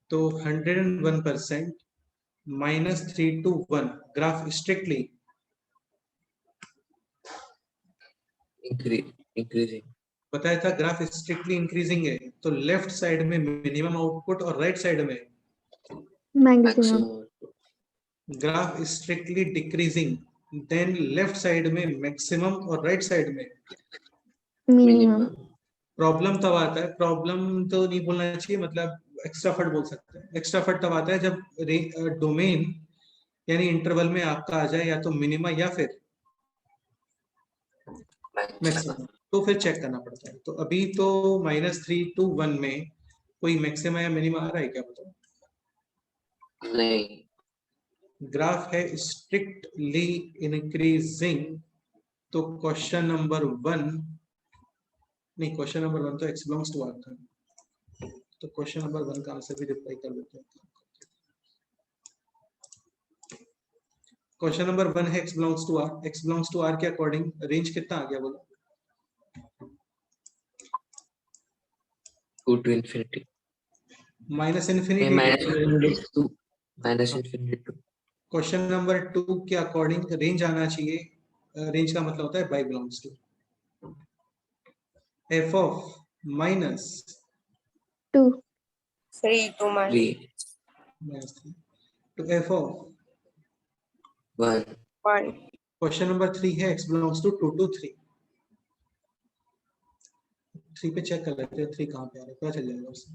तो 101% -3 to 1 ग्राफ स्ट्रिक्टली increasing बताया था, ग्राफ स्ट्रिक्टली इंक्रीजिंग है, तो लेफ्ट साइड में मिनिमम आउटपुट और राइट साइड में maximum. maximum graph strictly decreasing, then left side में मैक्सिमम और राइट साइड में Minimum. प्रॉब्लम तब आता है, प्रॉब्लम तो नहीं बोलना चाहिए, मतलब एक्स्ट्रा फट बोल सकते हैं। एक्स्ट्रा फट तब आता है जब डोमेन यानी इंटरवल में आपका आ जाए या तो मिनिमा या फिर मैक्सिमम, तो फिर चेक करना पड़ता है। तो अभी तो -3 to 1 में कोई मैक्सिमा या मिनिमा आ रहा है क्या, बताओ? नहीं, ग्राफ है स्ट्रिक्टली इंक्रीजिंग, तो क्वेश्चन नंबर 1 नहीं, क्वेश्चन नंबर 1 तो x बिलोंग्स टू r था, तो क्वेश्चन नंबर 1 का आंसर भी रिप्लाई कर देते हैं। क्वेश्चन नंबर 1 है x belongs to r, x belongs to r के अकॉर्डिंग रेंज कितना आ गया बोलो? 2 to infinity माइनस नहीं, infinity. minus infinity to question number 2 के अकॉर्डिंग रेंज आना चाहिए, रेंज का मतलब होता है y belongs to f of Two. 3 to 3 -3 to f of 1 1. क्वेश्चन नंबर 3 है x बिलोंग्स टू 2 to 3। 3 पे चेक कर लेते हैं 3 कहाँ पे आ रहा है, पता चल जाएगा उससे।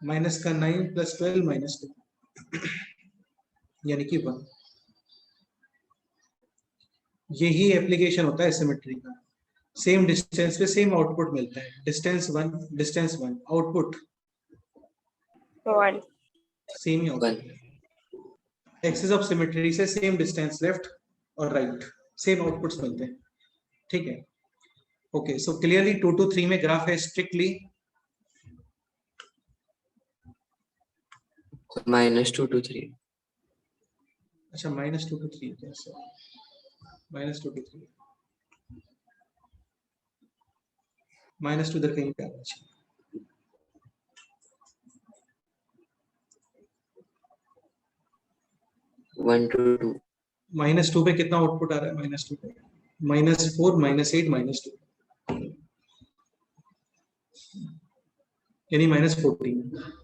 माइनस का 9 + 12 - 2 यानी कि 1। यही एप्लीकेशन होता है सिमेट्री का। सेम डिस्टेंस पे सेम आउटपुट मिलता है, distance 1 output 1. Same he output. Axis of symmetry से सेम डिस्टेंस लेफ्ट और राइट, सेम आउटपुट्स मिलते हैं, ठीक है। ओके, सो क्लियरली 2 to 3 में ग्राफ है स्ट्रिक्टली -2 to 3 अच्छा -2 to 3 कैसे, -2 to 3 -2 इधर कहीं पे आना चाहिए। -1 to 2 -2 पे कितना आउटपुट आ रहा है? -2 पे -4 -8 -2 यानी -14।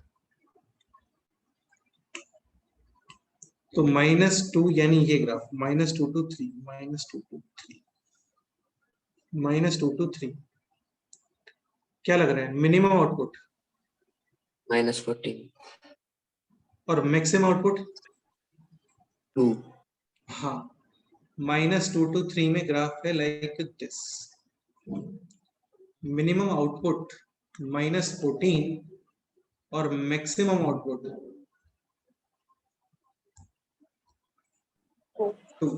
तो -2 यानी ये ग्राफ -2 to 3 -2 to 3 -2 to 3 क्या लग रहा है? मिनिमम आउटपुट -14 और मैक्सिमम आउटपुट 2 हाँ, -2 to 3 में ग्राफ है लाइक दिस, मिनिमम आउटपुट -14 और मैक्सिमम आउटपुट 2।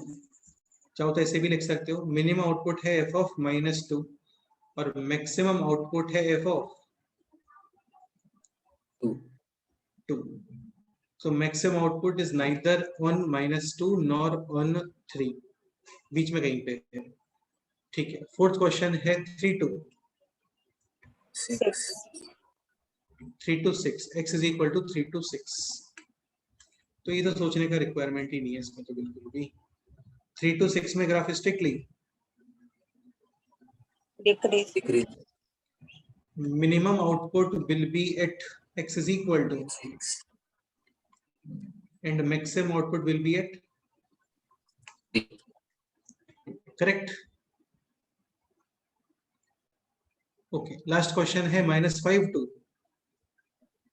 चाहो तो ऐसे भी लिख सकते हो, मिनिमम आउटपुट है f ऑफ -2 और मैक्सिमम आउटपुट है f of 2। So maximum output is neither on -2 nor on 3, बीच में कहीं पे है, ठीक है। फोर्थ क्वेश्चन है 3 to 6. 6 x is equal to 3 to 6। तो ये तो सोचने का रिक्वायरमेंट ही नहीं है इसमें तो बिल्कुल भी। 3 to 6 में graph strictly Decrease. Minimum output will be at x is equal to 6 and maximum output will be at, correct? Okay, last question है -5 to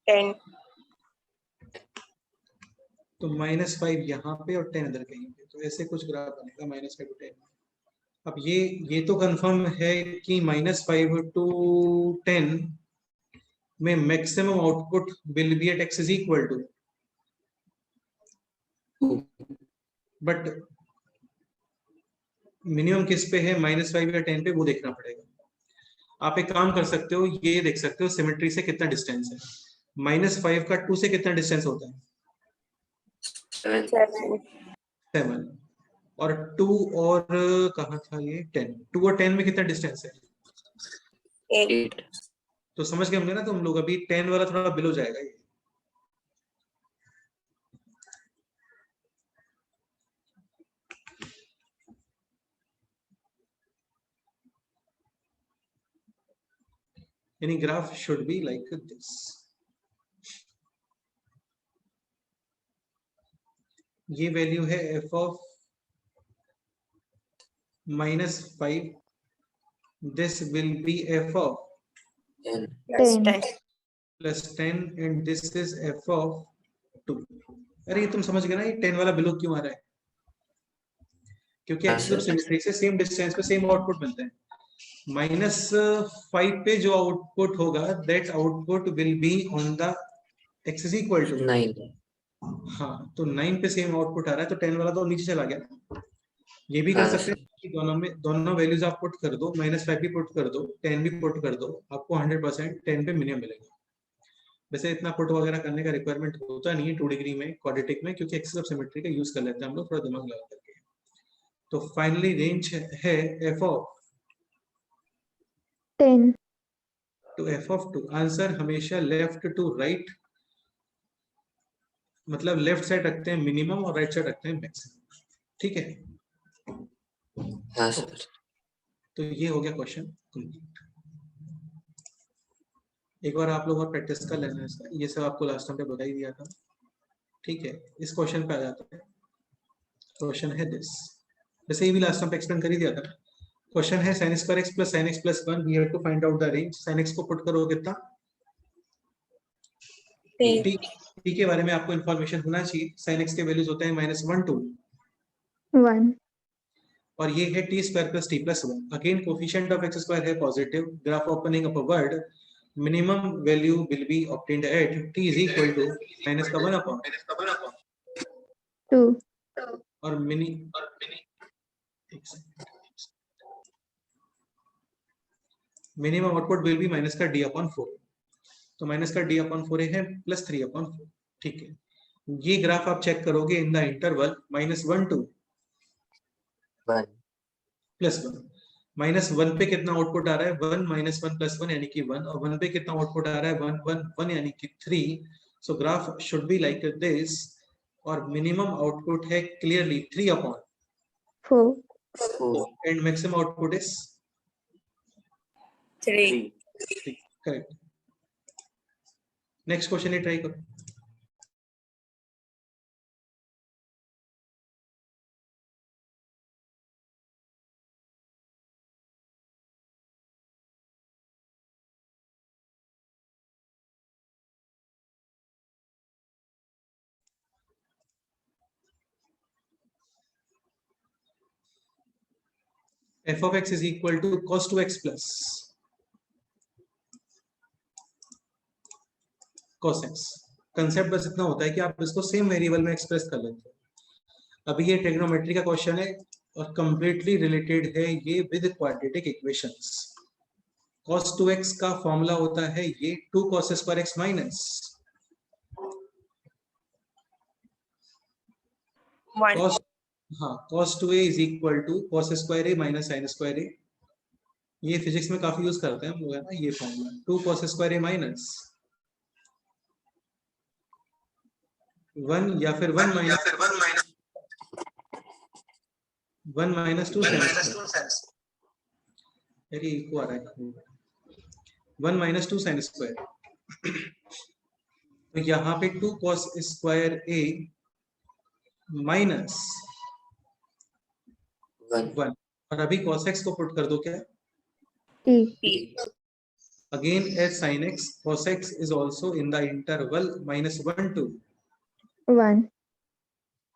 10. तो -5 यहाँ पे और 10 इधर कहीं पे, तो ऐसे कुछ ग्राफ बनेगा -5 to 10। अब ये तो कंफर्म है कि -5 to 10 में maximum output will be at x is equal to, but minimum किस पे है, -5 या 10 पे, वो देखना पड़ेगा। आप एक काम कर सकते हो, ये देख सकते हो सिमेट्री से कितना डिस्टेंस है। -5 का 2 से कितना डिस्टेंस होता है? 7 7 7 और 2 और कहाँ था ये 10, 2 और 10 में कितना डिस्टेंस है? 8 8 तो समझ गए होंगे ना तुम लोग, अभी 10 वाला थोड़ा बिलो जाएगा ये। यानी graph should be like this. ये वैल्यू है f of -5, this will be f of 10 plus 10. 10 plus 10 and this is f of 2। अरे ये तुम समझ गए ना, ये 10 वाला बिलो क्यों आ रहा है? क्योंकि हाँ, एक्सिस ऑफ sir. सिमेट्री से सेम डिस्टेंस पे सेम आउटपुट मिलते हैं। -5 पे जो आउटपुट होगा that output will be on the axis equal to 9 हाँ, तो 9 पे सेम आउटपुट आ रहा है, तो 10 वाला तो नीचे चला गया। ये भी कर हाँ, सकते sir. हैं कि दोनों वैल्यूज आप पुट कर दो, -5 भी पुट कर दो, 10 भी पुट कर दो, आपको 100% 10 पे मिनिमम मिलेगा। वैसे इतना पुट वगैरह करने का रिक्वायरमेंट होता नहीं है 2 डिग्री में क्वाड्रेटिक में, क्योंकि एक्सिस ऑफ सिमेट्री का यूज कर लेते हैं हम लोग थोड़ा दिमाग लगा करके। तो फाइनली रेंज है f of 10. To f of 2। Answer हमेशा लेफ्ट टू राइट, मतलब लेफ्ट साइड रखते हैं मिनिमम और राइट साइड रखते हैं मैक्सिमम। ठीक है, हाँ, sir. तो ये हो गया क्वेश्चन कंप्लीट। एक बार आप लोग और प्रैक्टिस कर लेना इसका, ये सब आपको लास्ट टाइम पे बता ही दिया था। ठीक है, इस क्वेश्चन पे आ जाते हैं। क्वेश्चन है दिस, वैसे ये भी लास्ट टाइम पे एक्सप्लेन कर ही दिया था। क्वेश्चन है sin square x plus sin x plus 1, we have to find out the range. sin x को पुट करो कितना? t t के बारे में आपको इन्फॉर्मेशन होना चाहिए। sin x के वैल्यूज होते हैं -1 2 1. और ये है T square plus T plus 1। Again coefficient of x square है positive, graph opening upward, minimum value will be obtained at t is equal to minus का 1 अपॉन 2. और mini minimum output will be minus का d अपॉन 4। तो माइनस का d अपॉन 4 है प्लस 3 अपॉन 4। ठीक है, ये ग्राफ आप चेक करोगे इन द इंटरवल -1 टू 1 +1। -1 पे कितना आउटपुट आ रहा है? 1 -1 + 1 यानी कि 1, और 1 पे कितना आउटपुट आ रहा है? 1 1 1 यानी कि 3। सो graph should be like this, और मिनिमम आउटपुट है clearly 3 upon 4. 4 and maximum output is 3 3। Correct. Next question ये ट्राई करो। f of x is equal to cos 2x plus cos x। Concept बस इतना होता है कि आप इसको सेम वेरिएबल में एक्सप्रेस कर लेते हो। अभी ये ट्रिग्नोमेट्री का क्वेश्चन है और कंप्लीटली रिलेटेड है ये with quadratic equations. cos 2x का फॉर्मूला होता है ये 2 cos square x minus 1 cos, हाँ cos 2a is equal to cos square a minus sin square a। ये फिजिक्स में काफी यूज करते हैं हम लोग, है ना, ये formula 2 cos square a minus 1 या फिर 1 माइनस 2 sin स्क्वायर। अरे इको आ रहा है, 1 माइनस 2 sin स्क्वायर। तो यहाँ पे 2 cos स्क्वायर a माइनस 1 1, और अभी cos x को पुट कर दो क्या? T. Again as sin x, cos x is also in the interval -1 to 1.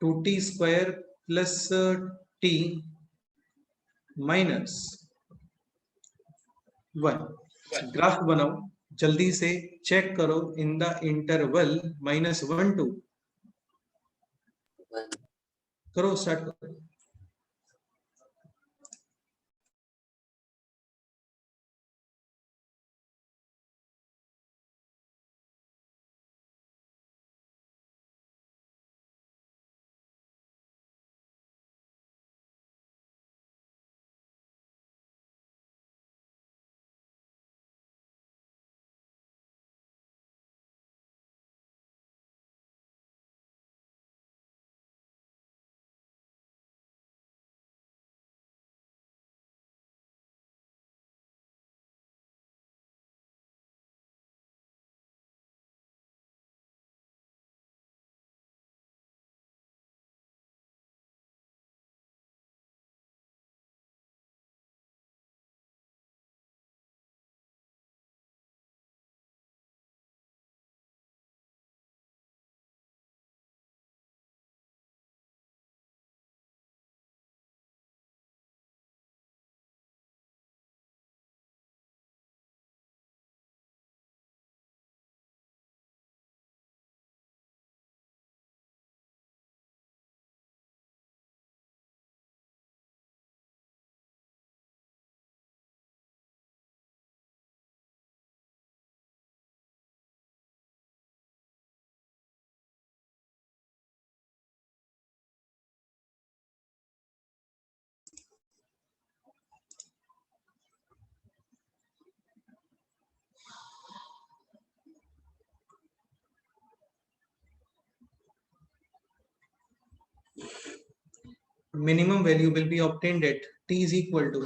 2t square plus t minus 1। Graph बनाओ जल्दी से, चेक करो इन द इंटरवल -1 to, 1 करो स्टार्ट करो। minimum value will be obtained at t is equal to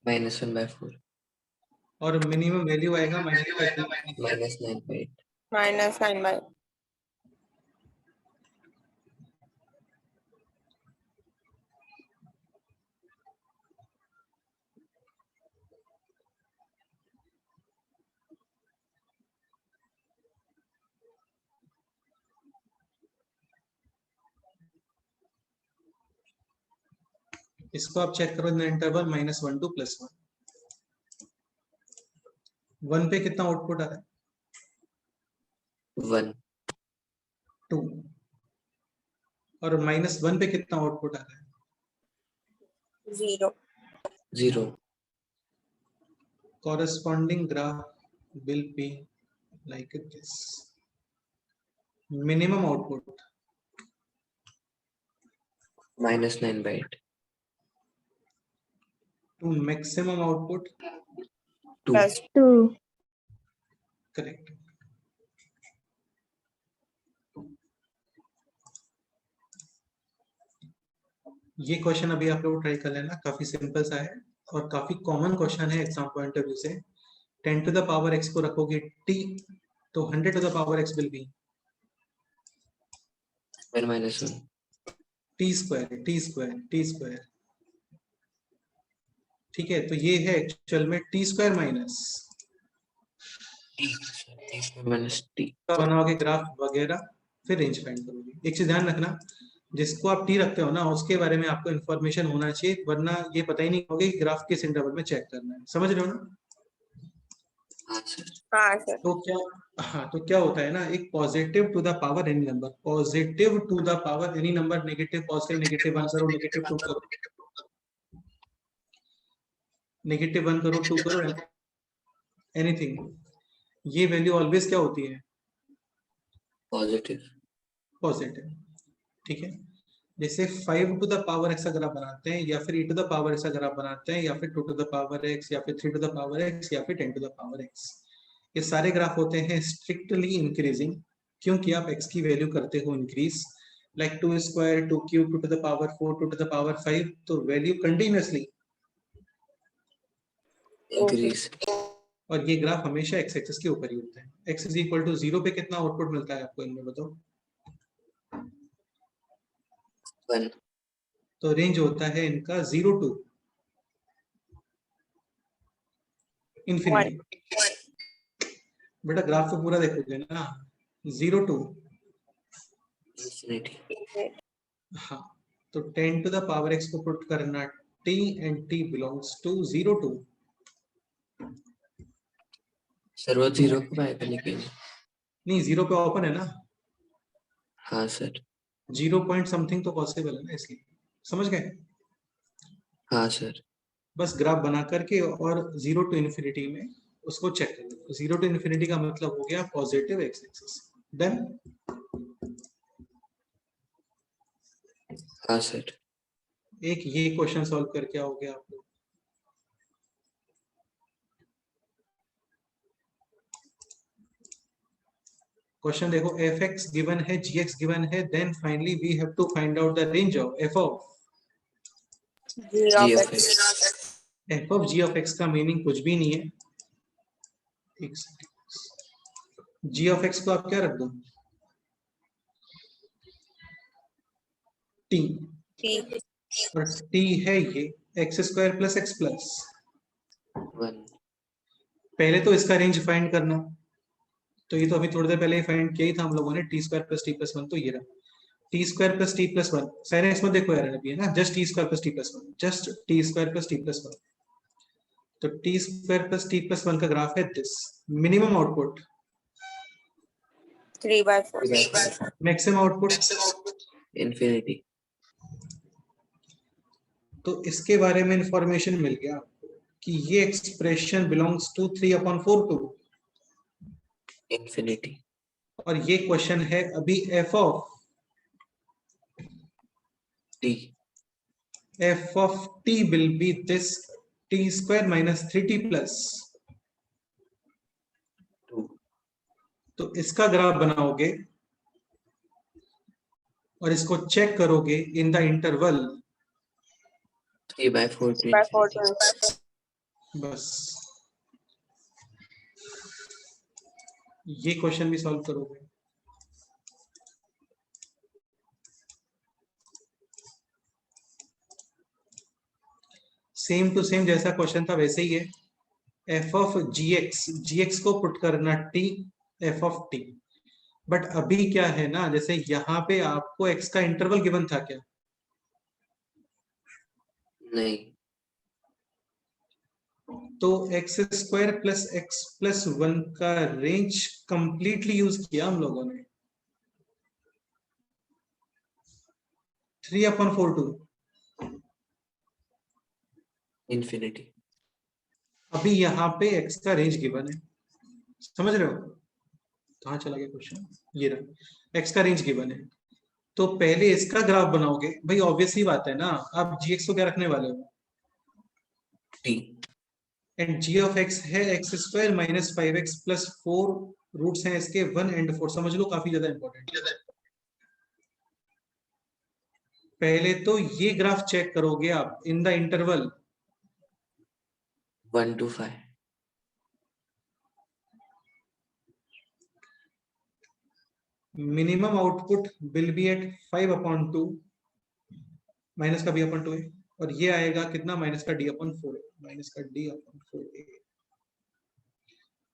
-1/4 और मिनिमम वैल्यू आएगा -5/2 -9/8 -9/8 इसको आप चेक करो इन इंटरवल -1 to +1 1 पे कितना आउटपुट आ रहा है 1 2 और -1 पे कितना आउटपुट आ रहा है 0 0 corresponding graph will be like this minimum output -9/8 to maximum output 2 2. correct ये क्वेश्चन अभी आप लोग ट्राई कर लेना काफी सिंपल सा है और काफी कॉमन क्वेश्चन है एग्जाम पॉइंट ऑफ व्यू से 10 to the power x को रखोगे t तो 100 to the power x will be -1 t square ठीक है तो ये है एक्चुअल में t square माइनस -t बनाओगे ग्राफ वगैरह फिर रेंज फाइंड करोगे एक चीज ध्यान रखना जिसको आप t रखते हो ना उसके बारे में आपको इन्फॉर्मेशन होना चाहिए वरना ये पता ही नहीं होगा कि ग्राफ किस इंटरवल में चेक करना है समझ रहे हो ना हाँ सर हाँ सर तो क्या होता है ना एक positive to the power any number positive to the power any number negative positive -1 करो -2 करो -1 करो 2 करो एनीथिंग ये वैल्यू ऑलवेज क्या होती है पॉजिटिव ठीक है जैसे 5 टू द पावर x अगर आप बनाते हैं या फिर e to the power x अगर आप बनाते हैं या फिर 2 टू द पावर x या फिर 3 टू द पावर x या फिर 10 टू द पावर x ये सारे ग्राफ होते हैं स्ट्रिक्टली इंक्रीजिंग क्योंकि आप x की वैल्यू करते हो increase like 2 square 2 cube 2 to the power 4 2 to the power 5 तो वैल्यू कंटिन्यूअसली इंक्रीज और ये ग्राफ हमेशा x एक्सिस के ऊपर ही होता है x इज इक्वल टू 0 पे कितना आउटपुट मिलता है आपको इनमें बताओ 1 तो रेंज होता है इनका 0 टू इंफिनिटी बेटा ग्राफ तो पूरा देखोगे ना 0 टू इंफिनिटी हाँ तो 10 टू द पावर x को पुट करना t and t belongs to 0 to sir वो 0 कब आएगा लेकिन नहीं 0 पे ओपन है ना हाँ सर 0 पॉइंट समथिंग तो पॉसिबल है ना इसलिए समझ गए हाँ सर बस ग्राफ बना करके और 0 टू इन्फिनिटी में उसको चेक कर लो 0 टू इन्फिनिटी का मतलब हो गया पॉजिटिव एक्स एक्सिस डन हाँ सर एक ये क्वेश्चन सॉल्व करके आओगे आप लोग क्वेश्चन देखो f(x) गिवन है gx गिवन है then finally we have to find out the range of f of g of x का मीनिंग कुछ भी नहीं है g ऑफ x को आप क्या रख दो t और t है ये x square plus x plus 1 पहले तो इसका रेंज फाइंड करना तो ये तो अभी थोड़ी देर पहले ही फाइंड किया ही था हम लोगों ने t square plus t plus 1 तो ये रहा t square plus t plus 1 सारे इसमें देखो यार अभी है ना just t square plus t plus 1 just t square plus t plus 1 तो t square plus t plus 1 का ग्राफ है this minimum output 3/4 maximum output infinity तो इसके बारे में इंफॉर्मेशन मिल गया कि ये expression belongs to 3/4 to infinity और ये क्वेश्चन है अभी f of t will be this t square minus 3t plus 2 तो इसका ग्राफ बनाओगे और इसको चेक करोगे इन the interval 3/4 to by 4 infinity. to infinity. बस ये क्वेश्चन भी सॉल्व करोगे। सेम टू सेम जैसा क्वेश्चन था वैसे ही है। एफ ऑफ जीएक्स को पुट करना T F of T. But अभी क्या है ना, जैसे यहाँ पे आपको एक्स का इंटरवल गिवन था क्या? नहीं, तो x square plus x plus 1 का रेंज कंप्लीटली यूज किया हम लोगों ने। 3/4 टू infinity. अभी यहाँ पे एक्स का रेंज गिवन है, समझ रहे हो? कहाँ चला गया क्वेश्चन? ये रहा, एक्स का रेंज गिवन है। तो पहले इसका ग्राफ बनाओगे भाई, ऑब्वियस ही बात है ना। आप जीएक्स को क्या रखने वाले हो? T. And g of x है x square minus 5x plus 4 roots हैं इसके 1 and 4। समझ लो काफी ज्यादा इंपॉर्टेंट है। पहले तो ये ग्राफ चेक करोगे आप in the interval 1 to 5. Minimum output will be at 5/2 minus का b/2 है, और ये आएगा कितना? माइनस का d/4 है, माइनस का d/4 है,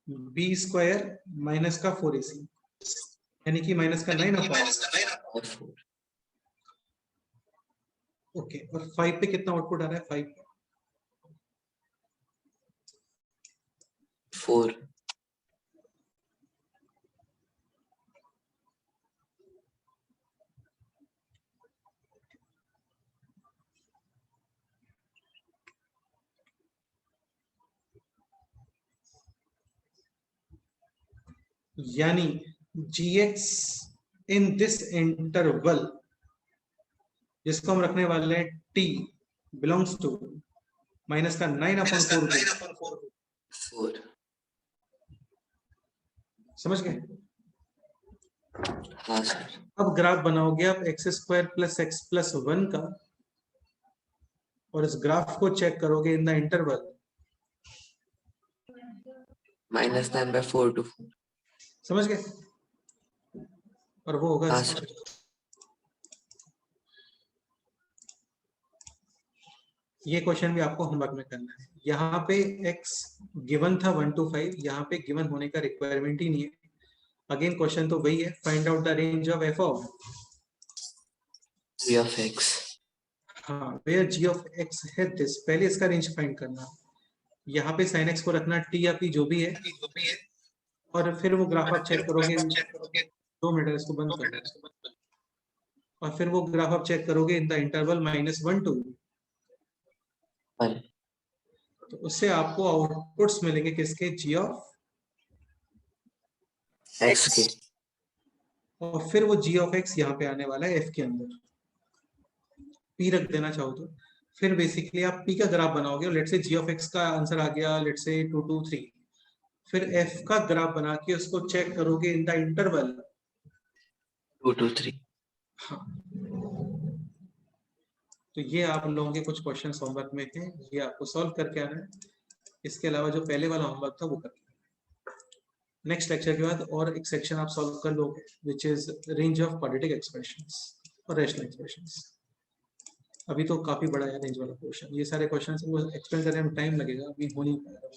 बी स्क्वायर माइनस का 4ac यानी कि माइनस का 9/4। ओके, और 5 पे कितना आउटपुट आ रहा है? 5 पे 4. यानी gx इन दिस इंटरवल, जिसको हम रखने वाले हैं t बिलोंग्स टू माइनस का 9/4। 4. समझ गए? हाँ सर. अब ग्राफ बनाओगे आप x square plus x plus 1 का, और इस ग्राफ को चेक करोगे इन द इंटरवल -9/4 to 4. समझ गए? और वो होगा हाँ इसका। सर. ये क्वेश्चन भी आपको होमवर्क में करना है। यहाँ पे x गिवन था 1 to 5, यहाँ पे गिवन होने का रिक्वायरमेंट ही नहीं है। अगेन क्वेश्चन तो वही है, find out the range of f of G of x. हाँ, वेयर g ऑफ x है दिस। पहले इसका रेंज फाइंड करना। यहाँ पे sin x को रखना t या p जो भी है, और फिर वो ग्राफ आप चेक करोगे। 2 मिनट इसको बंद करो। और फिर वो ग्राफ आप चेक करोगे इन द इंटरवल -1 to 1. तो उससे आपको आउटपुट्स मिलेंगे किसके? g ऑफ x के. और फिर वो g ऑफ x यहाँ पे आने वाला है f के अंदर। p रख देना चाहो तो। फिर बेसिकली आप p का ग्राफ बनाओगे, और लेट से g ऑफ x का आंसर आ गया लेट से 2 to 3। फिर f का ग्राफ बना के उसको चेक करोगे इन द इंटरवल 2 to 3. हाँ। तो ये आप लोगों के कुछ क्वेश्चन होमवर्क में हैं, ये आपको सॉल्व करके आना है। इसके अलावा जो पहले वाला होमवर्क था वो करके नेक्स्ट लेक्चर के बाद और एक सेक्शन आप सॉल्व कर लोगे, which is range of quadratic expressions और रैशनल एक्सप्रेशंस। अभी तो काफी बड़ा है रेंज वाला क्वेश्चन, ये सारे क्वेश्चन वो एक्सप्लेन करने में टाइम लगेगा, अभी हो नहीं पाएगा।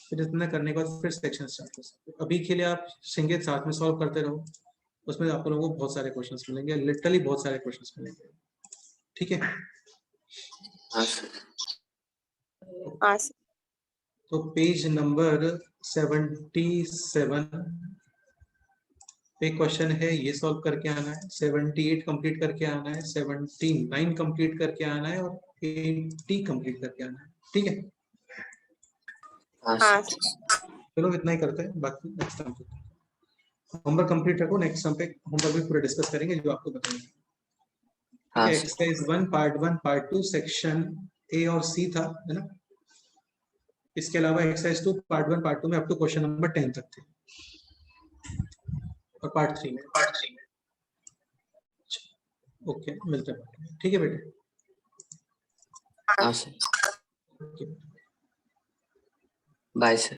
फिर इतना करने के बाद फिर सेक्शन स्टार्ट कर सकते हो। अभी के लिए आप सिंगल साथ में सॉल्व करते रहो, उसमें आप लोगों को बहुत सारे क्वेश्चंस मिलेंगे, लिटरली बहुत सारे क्वेश्चंस मिलेंगे। ठीक है? हाँ सर. हाँ तो पेज नंबर 77 पे क्वेश्चन है, ये सॉल्व करके आना है। 78 कंप्लीट करके आना है, 79 कंप्लीट करके आना है, और 80 कंप्लीट करके आना है। ठीक है? हाँ हाँ सर. चलो इतना ही करते हैं, बाकी नेक्स्ट टाइम होमवर्क कंप्लीट रखो। नेक्स्ट टाइम पे होमवर्क भी पूरा डिस्कस करेंगे जो आपको बताएंगे। ठीक हाँ है? Sir. Exercise 1 part 2 section A और सी था, है ना? इसके अलावा एक्सरसाइज 2 पार्ट 1 पार्ट 2 में अप टू क्वेश्चन नंबर 10 तक थे। और पार्ट 3 में। ओके, मिलते हैं। ठीक है बेटे। हाँ सर, ओके। Bye sir.